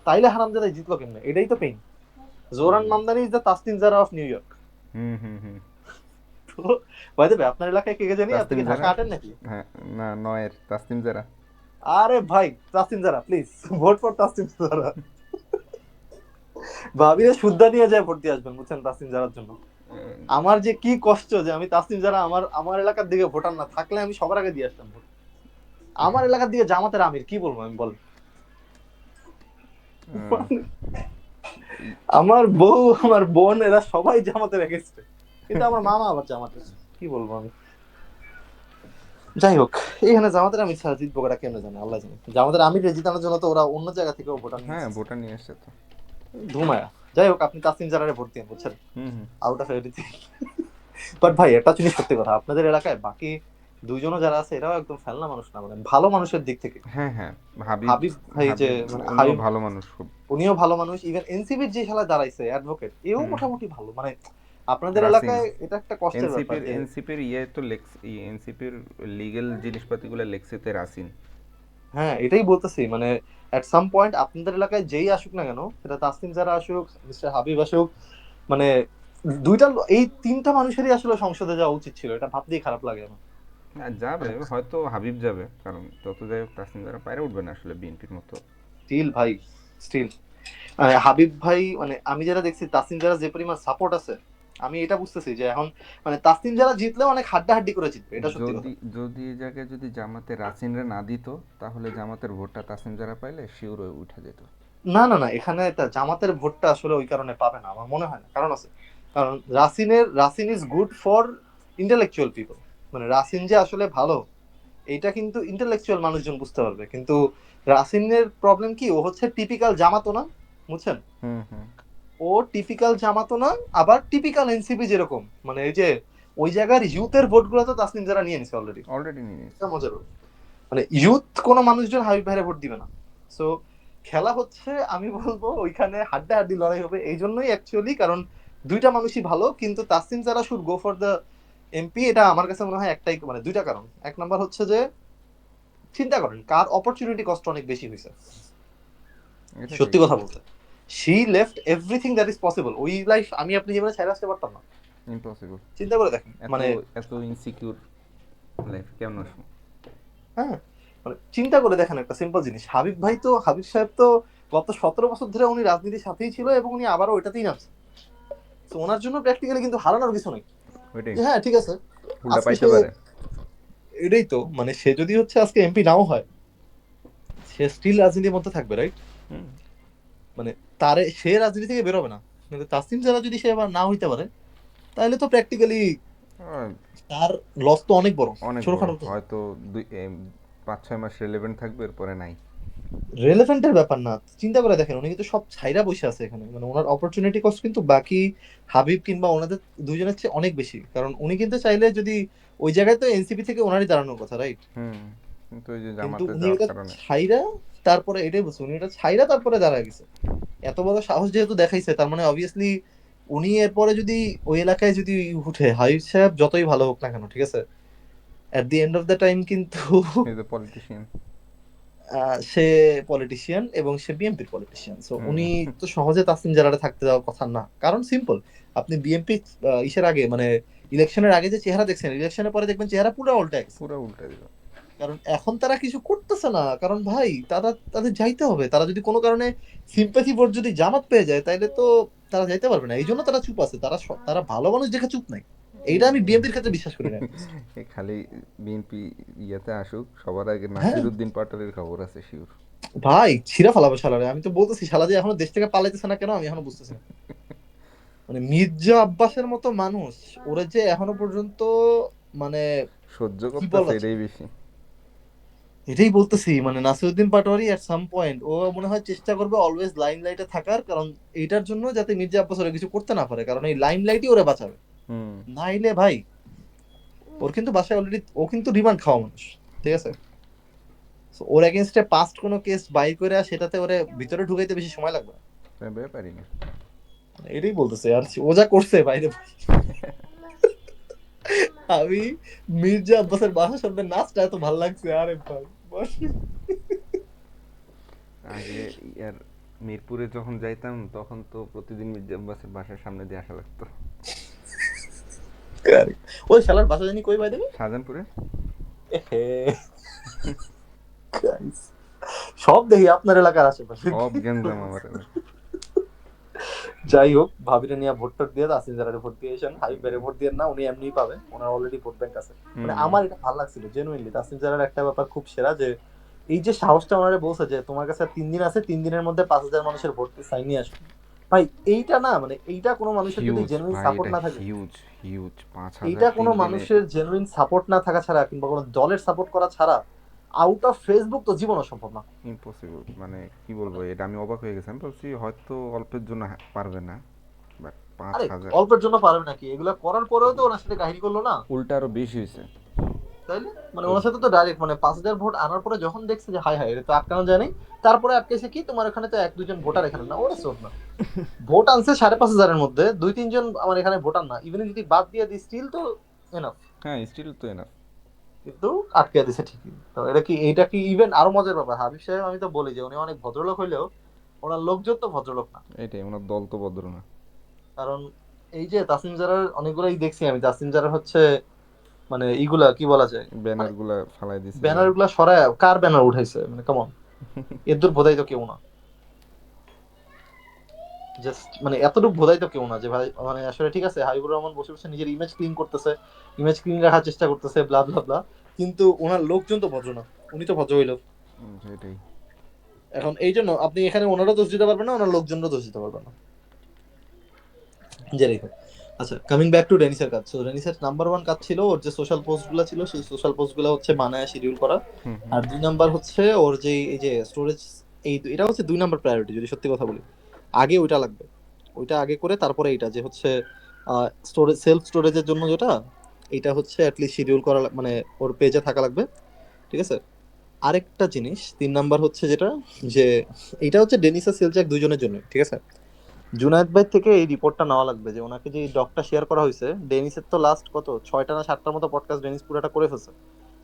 তাইলে হারামজাদা জিতলো কেমনে, এটাই তো pain. Zohran hmm Mamdani is the Tasnim Jara of New York. হুম হুম হুম। তো ভাই দেবে আপনার এলাকায় কে কে জানি, আপনি তাসনিম কি ঢাকা জারা। আটেন নাকি? হ্যাঁ, না নয়ের তাসনিম জারা। আরে ভাই তাসতিন জারা, প্লিজ ভোট ফর তাসতিন জারা। ভাবিরে শুদ্ধা নিয়ে যায় ভোট দিয়ে আসবেন, বুঝছেন, তাসতিন জারার জন্য। আমার যে কি কষ্ট যে আমি তাসতিন জারা আমার আমার এলাকার দিকে ভোটার না থাকলে আমি সবার আগে দিয়ে আসতাম ভোট। আমার এলাকার দিকে জামাতের আমির, কি বলবো আমি বল। আহ, ই- আমার বউ আমার বোন এরা সবাই জামাতের এগেনস্টে, কিন্তু আমার মামা আবার জামাতের, কি বলবো আমি। যাই হোক, এইখানে জামাতের আমির ছাড়া জিতবো ওরা কেন জানে, আল্লাহ জানে। জামাতের আমির জিতানোর জন্য তো ওরা অন্য জায়গা থেকেও ভোটার নিয়ে হ্যাঁ, আসছে, ভোটার নিয়ে আসছে তো। ধুমায়া। যাই হোক, আপনি তাসিম জারারে ভোট দিন, বুঝছেন, হুম হুম। Out of everything. বাট ভাই একটা জিনিস সত্যি কথা, আপনাদের এলাকায় বাকি দুইজনও যারা আছে এরাও একদম ফেলনা মানুষ না, মানে ভালো মানুষের দিক থেকে। হ্যাঁ হ্যাঁ। হাবিব। হাবিব ভাই যে, হাবিব। মানে উনিও হাবিব, ভালো মানুষ খুব। উনিও ভালো মানুষ। ইভেন এনসিপির যে শালা দাঁড়াইছে অ্যাডভোকেট, এও হুম। মোটামুটি ভালো। মানে আপনাদের রাসিন। এলাকায় এটা একটা কষ্টের ব্যাপার এনসিপির যে, এনসিপির ইয়ে তো লেক্স, এনসিপির লিগ্যাল জিনিসপাতিগুলো লেক্সিতে রাসিন। হ্যাঁ এটাই বলতেছি, মানে এট সাম পয়েন্ট আপনাদের এলাকায় যেই আসুক না কেন, সেটা তাসনিম যারা আসুক, মিস্টার হাবিব আসুক, মানে দুইটা এই তিনটা মানুষেরই আসলে সংসদে যাওয়া উচিত ছিল, এটা ভাবতেই খারাপ লাগে আমার। হ্যাঁ, যাবে মানে হয়তো হাবিব যাবে, কারণ যত যাই হোক তাসিম যারা পায়রা উঠবে না আসলে বিএনপির মতো। স্টিল ভাই, স্টিল হাবিব ভাই, মানে আমি যারা দেখছি তাসনিম যারা যে পরিমাণ সাপোর্ট আছে, আমি এটা বুঝতেছি যে এখন মানে তাসনিম যারা জিতলে অনেক হাড্ডাহাড্ডি করে জিতবে, এটা সত্যি কথা। যদি যদি এই জায়গায় যদি জামাতে রাসিনরে না দিত, তাহলে জামাতের ভোটটা তাসিম যারা পাইলে শিওর হয়ে উঠে যেত। না না না, এখানে জামাতের ভোটটা আসলে ওই কারণে পাবে না, আমার মনে হয় না, কারণ আছে। কারণ Rachin is good for intellectual people, মানে রাসিন যে আসলে ভালো এইটা কিন্তু ইন্টেলেকচুয়াল মানুষজন বুঝতে পারবে, কিন্তু রাসিনের প্রবলেম কি, ও হচ্ছে টিপিক্যাল জামাতো না, বুঝছেন। হুম হুম। ও টিপিক্যাল জামাতো না, আবার টিপিক্যাল এনসিপি যেরকম, মানে এই যে ওই জায়গার ইউথের ভোট গুলো তো তাসনিম যারা নিয়ে নিছে অলরেডি। অলরেডি নিয়ে নিয়েছে। এটা মজার ব্যাপার। মানে ইউথ কোনো মানুষজন হাবিব ভাইরে ভোট দিবে না। সো খেলা হচ্ছে, আমি বলবো ওইখানে হাড্ডাহাড্ডি লড়াই হবে, এই জন্যই অ্যাকচুয়ালি, কারণ দুইটা মানুষই ভালো, কিন্তু তাসনিম যারা should go for the MP, এটা আমার কাছে মনে হয় একটাই, মানে দুইটা কারণ। এক নাম্বার হচ্ছে যে, চিন্তা করেন কার অপরচুনিটি কষ্ট অনেক বেশি হয়েছে, এটা ঠিক। সত্যি কথা বলতে। She left everything that is possible, ওই লাইফ আমি আপনি জীবনে ছেড়ে আসতে পারতাম না। ইম্পসিবল। চিন্তা করে দেখেন এত মানে, এত ইনসিকিউর লাইফ কেমন আসবো। হ্যাঁ মানে চিন্তা করে দেখেন একটা সিম্পল জিনিস, হাবিব সাহেব তো গত 17 বছর ধরে উনি রাজনীতির সাথেই ছিল, এবং উনি আবারও ওইটাতেই নামছে। তো ওনার জন্য প্র্যাকটিক্যালি কিন্তু হারানোর কিছু নেই, ওইটাই। যে হ্যাঁ ঠিক আছে, উল্টা আজকে পাইতে সে, পারে। এটাই তো, মানে সে যদি হচ্ছে আজকে এমপি নাও হয়, সে স্টিল রাজনীতির মধ্যে থাকবে, রাইট। হুম। মানে সে রাজনীতি থেকে বেরোবে না, কিন্তু তাসিম যারা যদি সে আবার না হইতে পারে, তাহলে তো প্র্যাকটিক্যালি আহ, তার লস তো অনেক বড়, অনেক বড়, ছোটখাটো তো। হয়তো 5-6 মাস রেলেভেন্ট থাকবে, এরপরে নাই। রেলেভেন্টের ব্যাপার না, চিন্তা করে দেখেন উনি কিন্তু সব ছাইরা বসে আছে এখানে, মানে ওনার অপরচুনিটি কস্ট কিন্তু বাকি হাবিব কিংবা ওনাদের দুইজনের চেয়ে অনেক বেশি, কারণ উনি কিন্তু চাইলে যদি ওই জায়গায়, তো এনসিপি থেকে ওনারই দাঁড়ানোর কথা, রাইট। হুম। কিন্তু ওই যে কিন্তু জামাতে উনি যাওয়ার এটা কারণে। ছাইরা, তারপরে এটাই বলছে, উনি এটা ছাইরা তারপরে দাঁড়ায় গেছে। এত বড় সাহস যেহেতু দেখাইছে, তার মানে অবভিয়াসলি উনি এরপরে যদি ওই এলাকায় যদি উঠে, হাবিব সাহেব যতই ভালো হোক না কেন, ঠিক আছে, at the end of the time কিন্তু ইজ এ পলিটিশিয়ান। সে পলিটিশিয়ান এবং সে বিএনপির পলিটিশিয়ান, সো হুম উনি তো সহজে তাসনিম জারারে থাকতে দেওয়ার কথা না। কারণ সিম্পল, আপনি বিএনপি ইসের আগে মানে ইলেকশনের আগে যে চেহারা দেখছেন, ইলেকশনের পরে দেখবেন চেহারা পুরো উল্টে গেছে। পুরো উল্টা দিল। কারণ এখন তারা কিছু করতেছে না, কারণ ভাই তারা তাদের যাইতে হবে। তারা যদি কোনো কারণে সিম্প্যাথি ভোট যদি জামাত পেয়ে যায় তাহলে তো তারা যাইতে পারবে না, এই জন্য তারা চুপ আছে। তারা ভালো মানুষ দেখে চুপ নাই। এইটা আমি বিএনপির ক্ষেত্রে বিশ্বাস করি না at least। এ খালি বিএনপি ইয়েতে আসুক, সবার আগে হ্যাঁ নাসিরউদ্দিন পাটোয়ারির খবর আছে শিওর। ভাই, ছিঁড়া ফালাবে শালারে। আমি তো বলতেছি শালা যে এখনো দেশ থেকে পালাইতেছে না কেন, আমি এখনো বুঝতেছি না। মানে মির্জা আব্বাসের মতো মানুষ, ওরা যে এখনো পর্যন্ত মানে সহ্য কি করতেছে বলা যায়, এটাই বেশি। এটাই বলতেছি। মানে নাসিরউদ্দিন পাটোয়ারি এট সাম পয়েন্ট ও মনে হয় চেষ্টা করবে অলওয়েজ লাইম লাইটে থাকার, কারণ এইটার জন্য যাতে মির্জা আব্বাস ওরা কিছু করতে না পারে, কারণ এই লাইম লাইটই ওরা বাঁচাবে। হুম। নাইলে ভাই, ওর কিন্তু বাসায় অলরেডি, ও কিন্তু রিমান্ড খাওয়া মানুষ, ঠিক আছে? So, ওর এগেনস্টে পাস্ট কোনো কেস বাইর করে সেটাতে ওরে ভিতরে ঢুকাইতে বেশি সময় লাগবে না। ব্যাপারই না। মানে এটাই বলতেছে। আর ও যা করছে বাইরে ভাই, আমি মির্জা আব্বাসের বাসার সামনে নাচটা এত ভালো লাগছে, আরে ভাই বস। আগে ইয়ার মিরপুরে যখন যাইতাম তখন তো প্রতিদিন মির্জা আব্বাসের বাসার সামনে দিয়ে আসা লাগতো। ওই শালার বাসা জানি কই বাই দেবে। শাহজাহানপুরে। সব দেখি আপনার এলাকার আশেপাশে। সব গ্যাঞ্জাম আমার এলাকায়। যাই হোক, ভাবিরে নিয়ে ভোট টোট দিয়ে তাসিন জারারে ভোট দিয়ে এসেন। হাবিব ভাইরে ভোট দিয়ে না, উনি এমনিই পাবে, ওনার অলরেডি ভোট ব্যাংক আছে। মানে হুম। আমার এটা ভালো লাগছিল জেনুইনলি। তাসিন জারার একটা ব্যাপার খুব সেরা, যে এই যে সাহসটা ওনারে বলছে যে তোমার কাছে আর 3 দিন আছে, 3 দিনের মধ্যে 5,000 মানুষের ভোট সাইন নিয়ে আসবে। ভাই এইটা না, মানে এইটা কোনো মানুষের যদি হিউজ জেনুইন ভাই, সাপোর্ট এটা না থাকে, হিউজ হিউজ 5,000 এইটা কোনো 3 দিনে। মানুষের জেনুইন সাপোর্ট না থাকা ছাড়া কিংবা কোনো দলের সাপোর্ট করা ছাড়া আউট অফ ফেসবুক তো জীবনও সম্ভব না। ইম্পসিবল, মানে কি বলবো, এটা আমি অবাক হয়ে গেছি। আমি বলছি হয়তো অল্পের জন্য পারবে না, বাট পাঁচ আরে হাজার অল্পের জন্য পারবে নাকি, এগুলা করার পরেও তো ওনার সাথে কাহিনী করলো না। উল্টা আরো বেশি হয়েছে। তাইলে মানে ওই ওনার সাথে তো ডাইরেক্ট মানে 5,000 ভোট আনার পরে যখন দেখছে যে হাই হাই এটা তো আটকানো যায় নাই, তারপরে আটকেছে কি তোমার এখানে তো 1-2 জন ভোটার এখানে না, ওরা চোর না। ভোট আনছে 5,500-এর মধ্যে 2-3 জন আমার এখানে ভোটার না, ইভেন যদি বাদ দিয়ে দিই স্টিল তো এনাফ। হ্যাঁ, স্টিল তো এনাফ। কিন্তু আটকে দিছে ঠিকই। তো এটা কি ইভেন আরো মজার ব্যাপার, হাবিব সাহেব আমি তো বলি যে উনি অনেক ভদ্রলোক হইলেও ওনার লোকজন তো ভদ্রলোক না। এটাই, ওনার দল তো ভদ্র না। কারণ এই যে তাসিম জারার অনেকগুলাই দেখছি আমি, তাসিম জারার হচ্ছে মানে ইগুলা কি বলা যায়, মানে ব্যানার গুলা ফালাই দিছে যে। ব্যানার গুলা সরায় কার ব্যানার উঠাইছে, মানে কেমন এদুর বোধাই তো কেউ না। জাস্ট মানে এতটুকু বোধাই তো কেউ না যে ভাই মানে আসলে ঠিক আছে হাবিবুর রহমান বসে বসে নিজের ইমেজ ক্লিন করতেছে, ইমেজ ক্লিন রাখার চেষ্টা করতেছে, ব্লা ব্লা ব্লা। কিন্তু ওনার লোকজন তো ভদ্র না, উনি তো ভদ্র হইলো। সেটাই। এখন এই জন্য আপনি এখানে ওনারও দোষ দিতে পারবেন না, ওনার লোকজনও দোষ দিতে পারবেন না। যাই হোক, আচ্ছা কামিং ব্যাক টু রেনিসের কাজ। সো রেনিসের নাম্বার ওয়ান কাজ ছিল ওর যে সোশ্যাল পোস্ট গুলো ছিল, সেই সোশ্যাল পোস্ট গুলো হচ্ছে বানায় শিডিউল করা। হুম হুম আর 2 নাম্বার হচ্ছে ওর যে এই যে স্টোরেজ, এটা হচ্ছে 2 নাম্বার প্রায়োরিটি যদি সত্যি কথা বলি। আগে ওইটা লাগবে, ওইটা আগে করে তারপরে এইটা যে হচ্ছে স্টোরেজ, সেলফ স্টোরেজের জন্য যেটা, এটা হচ্ছে অ্যাটলিস্ট শিডিউল করা মানে ওর পেজে থাকা লাগবে, ঠিক আছে? আরেকটা জিনিস 3 নাম্বার হচ্ছে যেটা, যে এইটা হচ্ছে ডেনিস আর সেলজাক দুইজনের জন্য, ঠিক আছে? জুনায়েদ ভাই থেকে এই রিপোর্টটা নেওয়া লাগবে যে ওনাকে যে ডকটা শেয়ার করা হয়েছে, ডেনিসের তো লাস্ট কত 6টা না 7টার মতো পডকাস্ট ডেনিস পুরোটা করে ফেলছে,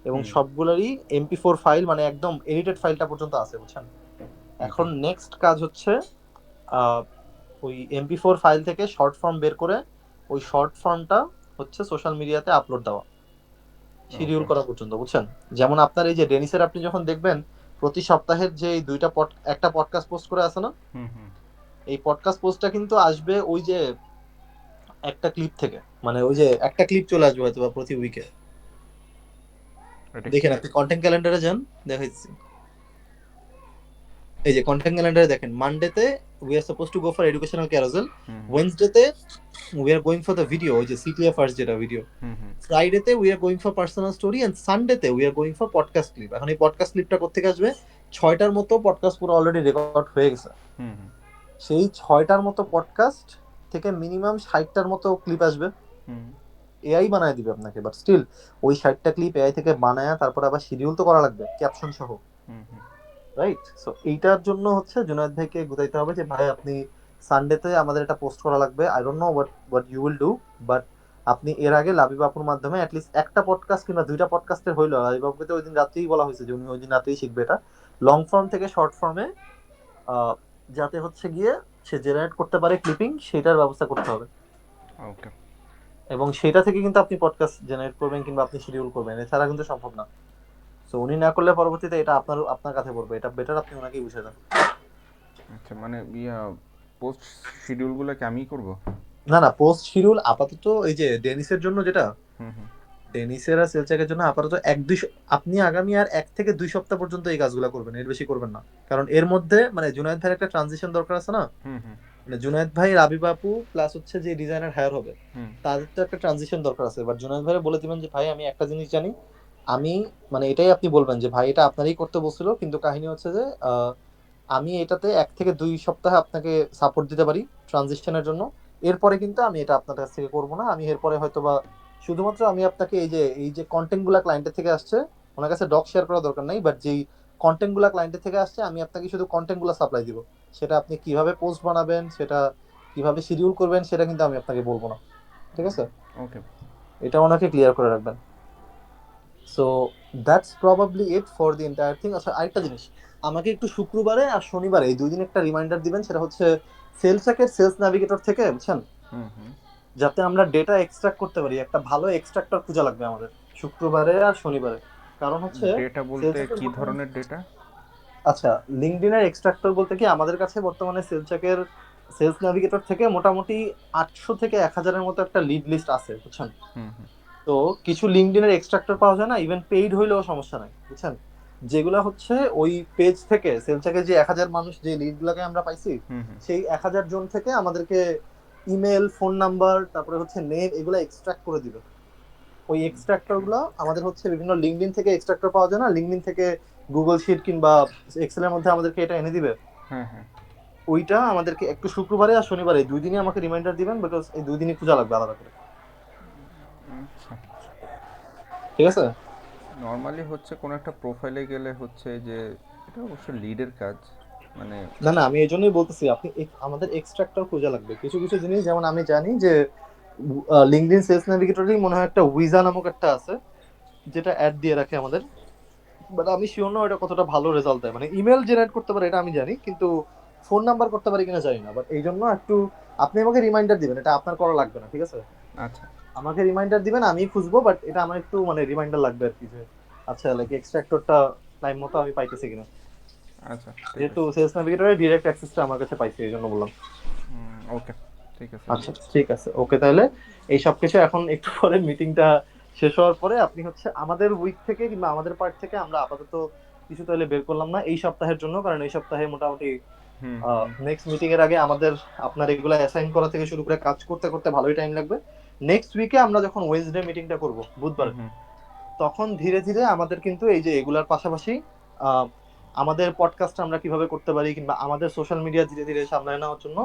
এবং হুম। সবগুলোরই MP4 ফাইল মানে একদম এডিটেড ফাইলটা পর্যন্ত আছে, বুঝছেন? ওকে। এখন নেক্সট কাজ হচ্ছে আহ, ওই MP4 ফাইল থেকে শর্ট ফর্ম বের করে ওই শর্ট ফর্মটা হচ্ছে সোশ্যাল মিডিয়াতে আপলোড দেওয়া, শিডিউল ওকে। করা পর্যন্ত, বুঝছেন? যেমন আপনার এই যে ডেনিসের আপনি যখন দেখবেন প্রতি সপ্তাহের যে এই একটা পডকাস্ট পোস্ট করে আছে না, হুম হুম। এই পডকাস্ট পোস্টটা কিন্তু আসবে ওই যে একটা ক্লিপ থেকে, মানে ওই যে একটা ক্লিপ চলে আসবে হয়তো বা প্রতি উইকে। এটা কি? দেখেন আপনি কন্টেন্ট ক্যালেন্ডারে যান, দেখাচ্ছি। এই যে কন্টেন্ট ক্যালেন্ডারে দেখেন, মানডেতে we are suppose to go for educational carousel, হুম ওয়েডনেসডেতে we are going for the video, ওই যে সিটিএফআরস যেটা ভিডিও, হুম হুম ফ্রাইডেতে we are going for personal story, and সানডেতে we are going for podcast clip. এখন এই পডকাস্ট ক্লিপটা কোথেকে আসবে? 6টার মতো পডকাস্ট পুরো অলরেডি রেকর্ড হয়ে গেছে। হুম হুম সেই 6টার মতো পডকাস্ট থেকে মিনিমাম 60টার মতো ক্লিপ আসবে, হুম এআই বানায় দিবে আপনাকে, বাট স্টিল ওই 60টা ক্লিপ এআই থেকে বানায় তারপর আবার শিডিউল তো করা লাগবে ক্যাপশন সহ, হুম হুম। রাইট? সো এইটার জন্য হচ্ছে জুনায়েদ ভাইকে গুতাইতে হবে যে ভাই আপনি সানডেতে আমাদের এটা পোস্ট করা লাগবে। I don't know what you will do, but আপনি এর আগে লাবিব আপুর মাধ্যমে অ্যাটলিস্ট একটা পডকাস্ট কিংবা 2টা পডকাস্টের হইলো, লাবিব আপুকে তো ওই দিন রাত্রেই বলা হয়েছে যে উনি ওই দিন রাত্রেই শিখবে এটা, লং ফর্ম থেকে শর্ট ফর্মে যাতে হচ্ছে গিয়ে সে জেনারেট করতে পারে ক্লিপিং, সেটার ব্যবস্থা করতে হবে। ওকে। এবং সেটা থেকে কিন্তু আপনি পডকাস্ট জেনারেট করবেন কিংবা আপনি শিডিউল করবেন, এছাড়া কিন্তু সম্ভব না। সো উনি না করলে পরবর্তীতে এটা আপনার কাছে পড়বে, এটা বেটার আপনি ওনাকেই বুঝিয়ে দেন। আচ্ছা, মানে পোস্ট শিডিউলগুলো কি আমিই করব? না না, পোস্ট শিডিউল আপাতত এই যে ডেনিসের জন্য যেটা, হুম হুম। ডেনিসের আর সেলচাকের জন্য আপাতত আপনি আগামী আর 1 থেকে 2 সপ্তাহ পর্যন্ত এই কাজগুলো করবেন, এর বেশি করবেন না। কারণ এর মধ্যে মানে জুনায়েদ ভাইয়ের একটা ট্রানজিশন দরকার আছে না, হুম হুম। মানে জুনায়েদ ভাই, রাবিব আপু প্লাস হচ্ছে যে ডিজাইনার হায়ার হবে, হুম তাদের তো একটা ট্রানজিশন দরকার আছে। বাট জুনায়েদ ভাই বলে দিবেন যে ভাই আমি একটা জিনিস জানি, আমি মানে এটাই আপনি বলবেন যে ভাই এটা আপনারই করতে বলছিল, কিন্তু কাহিনী হচ্ছে যে আমি এটাতে 1 থেকে 2 সপ্তাহে আপনাকে সাপোর্ট দিতে পারি ট্রানজিশনের জন্য। এরপরে কিন্তু আমি এটা আপনার কাছ থেকে করবো না, আমি এরপরে হয়তো বা শুধুমাত্র আমি আপনাকে এই যে কন্টেন্ট গুলা ক্লায়েন্টের থেকে আসছে, ওনার কাছে ডক শেয়ার করা দরকার নাই, বাট যেই কন্টেন্ট গুলা ক্লায়েন্টের থেকে আসছে আমি আপনাকে শুধু কন্টেন্ট গুলা সাপ্লাই দিব। সেটা আপনি কিভাবে পোস্ট বানাবেন, সেটা কিভাবে শিডিউল করবেন, সেটা কিন্তু আমি আপনাকে বলবো না, ঠিক আছে? ওকে। এটা ওনাকে ক্লিয়ার করে রাখবেন। So that's probably it for the entire thing. আচ্ছা আরেকটা জিনিস, আমাকে একটু শুক্রবারে আর শনিবারে এই 2 দিন একটা রিমাইন্ডার দিবেন, সেটা হচ্ছে সেলসের সেলস নাভিগেটর থেকে, বুঝছেন, হুম হুম। যাতে আমরা ডেটা এক্সট্রাক্ট করতে পারি। একটা ভালো এক্সট্রাক্টর খোঁজা লাগবে আমাদের শুক্রবারে আর শনিবারে। কারণ হচ্ছে ডেটা বলতে সেলসের কি ধরনের ডেটা? আচ্ছা, লিঙ্কডইনের এক্সট্রাক্টর বলতে কি, আমাদের কাছে বর্তমানে সেলসের সেলস নাভিগেটর থেকে মোটামুটি 800 থেকে 1000-এর মতো একটা লিড লিস্ট আছে, বুঝছেন। হুম হুম। তো কিছু লিঙ্কডইনের এক্সট্রাক্টর পাওয়া যায় না, ইভেন পেইড হইলেও সমস্যা নাই, বুঝছেন। যেগুলা হচ্ছে ওই পেজ থেকে সেলচাকে যে 1000 মানুষ যে লিড গুলাকে আমরা পাইছি, হুম হুম। সেই 1000 জন থেকে আমাদেরকে ইমেল, ফোন নাম্বার, তারপরে হচ্ছে নেম, এগুলা এক্সট্রাক্ট করে দিবে। ওই এক্সট্রাক্টর গুলো আমাদের হচ্ছে বিভিন্ন লিঙ্কডইন থেকে এক্সট্রাক্টর পাওয়া যায় না, লিঙ্কডইন থেকে গুগল শিট কিংবা এক্সেলের মধ্যে আমাদেরকে এটা এনে দিবে। হ্যাঁ হ্যাঁ। ওইটা আমাদেরকে একটু শুক্রবারে আর শনিবারে 2 দিনই আমাকে রিমাইন্ডার দিবেন, বিকজ এই 2 দিনই খোঁজা লাগবে আলাদা করে, আচ্ছা। ঠিক আছে? নর্মালি হচ্ছে কোনো একটা প্রোফাইলে গেলে হচ্ছে যে এটা অবশ্য লিডের কাজ, মানে না না, আমি এই জন্যই বলতেছি আপনি আমাদের এক্সট্রাক্টর খোঁজা লাগবে কিছু কিছু জিনিস। যেমন আমি জানি যে লিঙ্কডইন সেলস নেভিগেটরেই মনে হয় একটা উইজা নামক একটা আছে, যেটা অ্যাড দিয়ে রাখে আমাদের। বাট আমি শিওর না ওটা কতটা ভালো রেজাল্ট দেয়। মানে ইমেল জেনারেট করতে পারে এটা আমি জানি, কিন্তু ফোন নাম্বার করতে পারি কিনা জানি না। বাট এই জন্য একটু আপনি আমাকে রিমাইন্ডার দিবেন, এটা আপনার করা লাগবে না, ঠিক আছে? আচ্ছা। আমাকে রিমাইন্ডার দিবেন, আমি খুঁজবো, বাট এটা আমার একটু মানে রিমাইন্ডার লাগবে আর কি, যে আচ্ছা লাইক এক্সট্রাক্টরটা টাইম মতো আমি পাইতেছি কিনা। আচ্ছা ঠিক যেহেতু আছে। সেলস নেভিগেটরের ডিরেক্ট অ্যাক্সেসটা আমার কাছে পাইছি, এই জন্য বললাম। ওকে, ঠিক আছে ভাই। আচ্ছা ঠিক আছে, ওকে। তাহলে এই সব কিছু এখন একটু পরে মিটিংটা শেষ হওয়ার পরে আপনি হচ্ছে আমাদের উইক থেকে কিংবা আমাদের পার্ট থেকে আমরা আপাতত কিছু তাহলে বের করলাম না এই সপ্তাহের জন্য, কারণ এই সপ্তাহে মোটামুটি হুম হুম। নেক্সট মিটিং এর আগে আমাদের আপনার এগুলা অ্যাসাইন করা থেকে শুরু করে কাজ করতে করতে ভালোই টাইম লাগবে। নেক্সট উইকে আমরা যখন ওয়েডনেসডে মিটিংটা করব, হুম বুধবার, হুম। তখন ধীরে ধীরে আমাদের কিন্তু এই যে এগুলার পাশাপাশি আহ, আমাদের পডকাস্ট আমরা কিভাবে করতে পারি কিংবা আমাদের সোশ্যাল মিডিয়া ধীরে ধীরে সামলায় নেওয়ার জন্য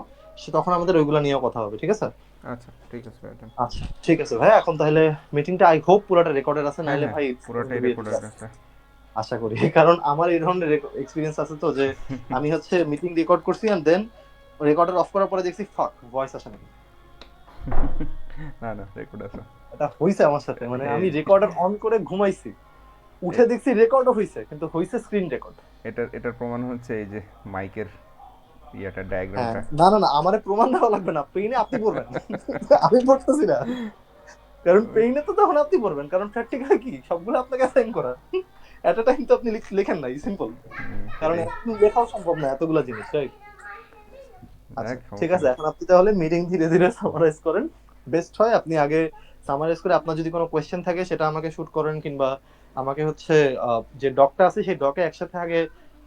তখন আমাদের ওইগুলো নিয়েও কথা হবে, ঠিক আছে? আচ্ছা ঠিক আছে ভাই done. আচ্ছা ঠিক আছে ভাই, এখন তাহলে মিটিংটা আই হোপ পুরোটা রেকর্ডেড আছে, হ্যাঁ নাইলে হ্যাঁ, ভাই পুরোটাই দিবে রেকর্ডেড আছে। আশা করি। কারণ আমার এই ধরনের এক্সপিরিয়েন্স আছে তো, যে আমি হচ্ছে মিটিং রেকর্ড করছি এন্ড দেন রেকর্ডার অফ করার পরে দেখছি ফাক ভয়েস আসে না। না না, রেকর্ড আছে। এটা হইছে আমার সাথে, মানে এই আমি রেকর্ডার অন করে ঘুমাইছি, উঠে দেখছি রেকর্ডও হইছে, কিন্তু হইছে স্ক্রিন রেকর্ড। এটার প্রমাণ হচ্ছে এই যে মাইকের হ্যাঁ, ডায়াগ্রামটা। না না না, আমারে প্রমাণ দেওয়া লাগবে না, পেইনে আপনি পড়বেন। আমি পড়তেছি না, কারণ ওই পেইনে তো তখন আপনি পড়বেন, কারণ প্র্যাকটিক্যালি কি সবগুলো আপনাকে অ্যাসাইন করা, এট আ টাইম তো আপনি লেখেন নাই, সিম্পল। কারণ সেটাই। এখন লেখাও সম্ভব না এতগুলা জিনিস, রাইট? আচ্ছা দেখ, ঠিক সমস্যা আছে, নেই। এখন আপনি তাহলে মিটিং ধীরে ধীরে সামারাইজ করেন। বেস্ট হয় আপনি আগে সামারাইজ করে আপনার যদি কোনো কোয়েশ্চেন থাকে সেটা আমাকে শুট করেন, কিংবা আমাকে হচ্ছে যে ডকটা আছে সেই ডকে একসাথে আগে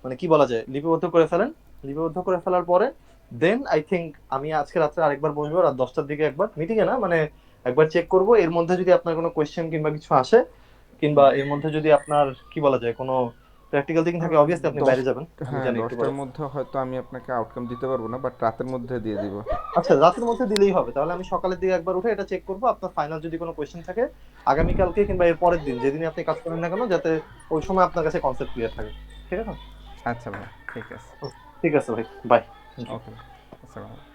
মানে কি বলা যায় লিপিবদ্ধ করে ফেলেন। লিপিবদ্ধ করে ফেলার পরে দেন আই থিঙ্ক আমি আজকে রাত্রে আরেকবার বসবো, রাত 10টার দিকে একবার মিটিং এ না মানে একবার চেক করব, এর মধ্যে যদি আপনার কোনো কোয়েশ্চেন কিংবা কিছু আসে, কিংবা এর মধ্যে যদি আপনার কি বলা যায় কোনো প্র্যাকটিক্যাল থিং থাকে, অবভিয়াসলি আপনি দশ বাইরে যাবেন, আমি হ্যাঁ, জানি একটু পরে। 10টার মধ্যে হয়তো আমি আপনাকে আউটকাম দিতে পারবো না, বাট রাতের মধ্যে দিয়ে দিব। আচ্ছা রাতের মধ্যে দিলেই হবে, তাহলে আমি সকালের দিকে একবার উঠে এটা চেক করবো, আপনার ফাইনাল যদি কোনো কোয়েশ্চেন থাকে আগামীকালকে কিংবা এর পরের দিন যেদিনই আপনি কাজ করেন না কেন, যাতে ওই সময় আপনার কাছে কনসেপ্ট ক্লিয়ার থাকে, ঠিক আছে? আচ্ছা ভাই, ঠিক আছে। ঠিক আছে ভাই, বাই। ওকে, আসসালামু আলাইকুম।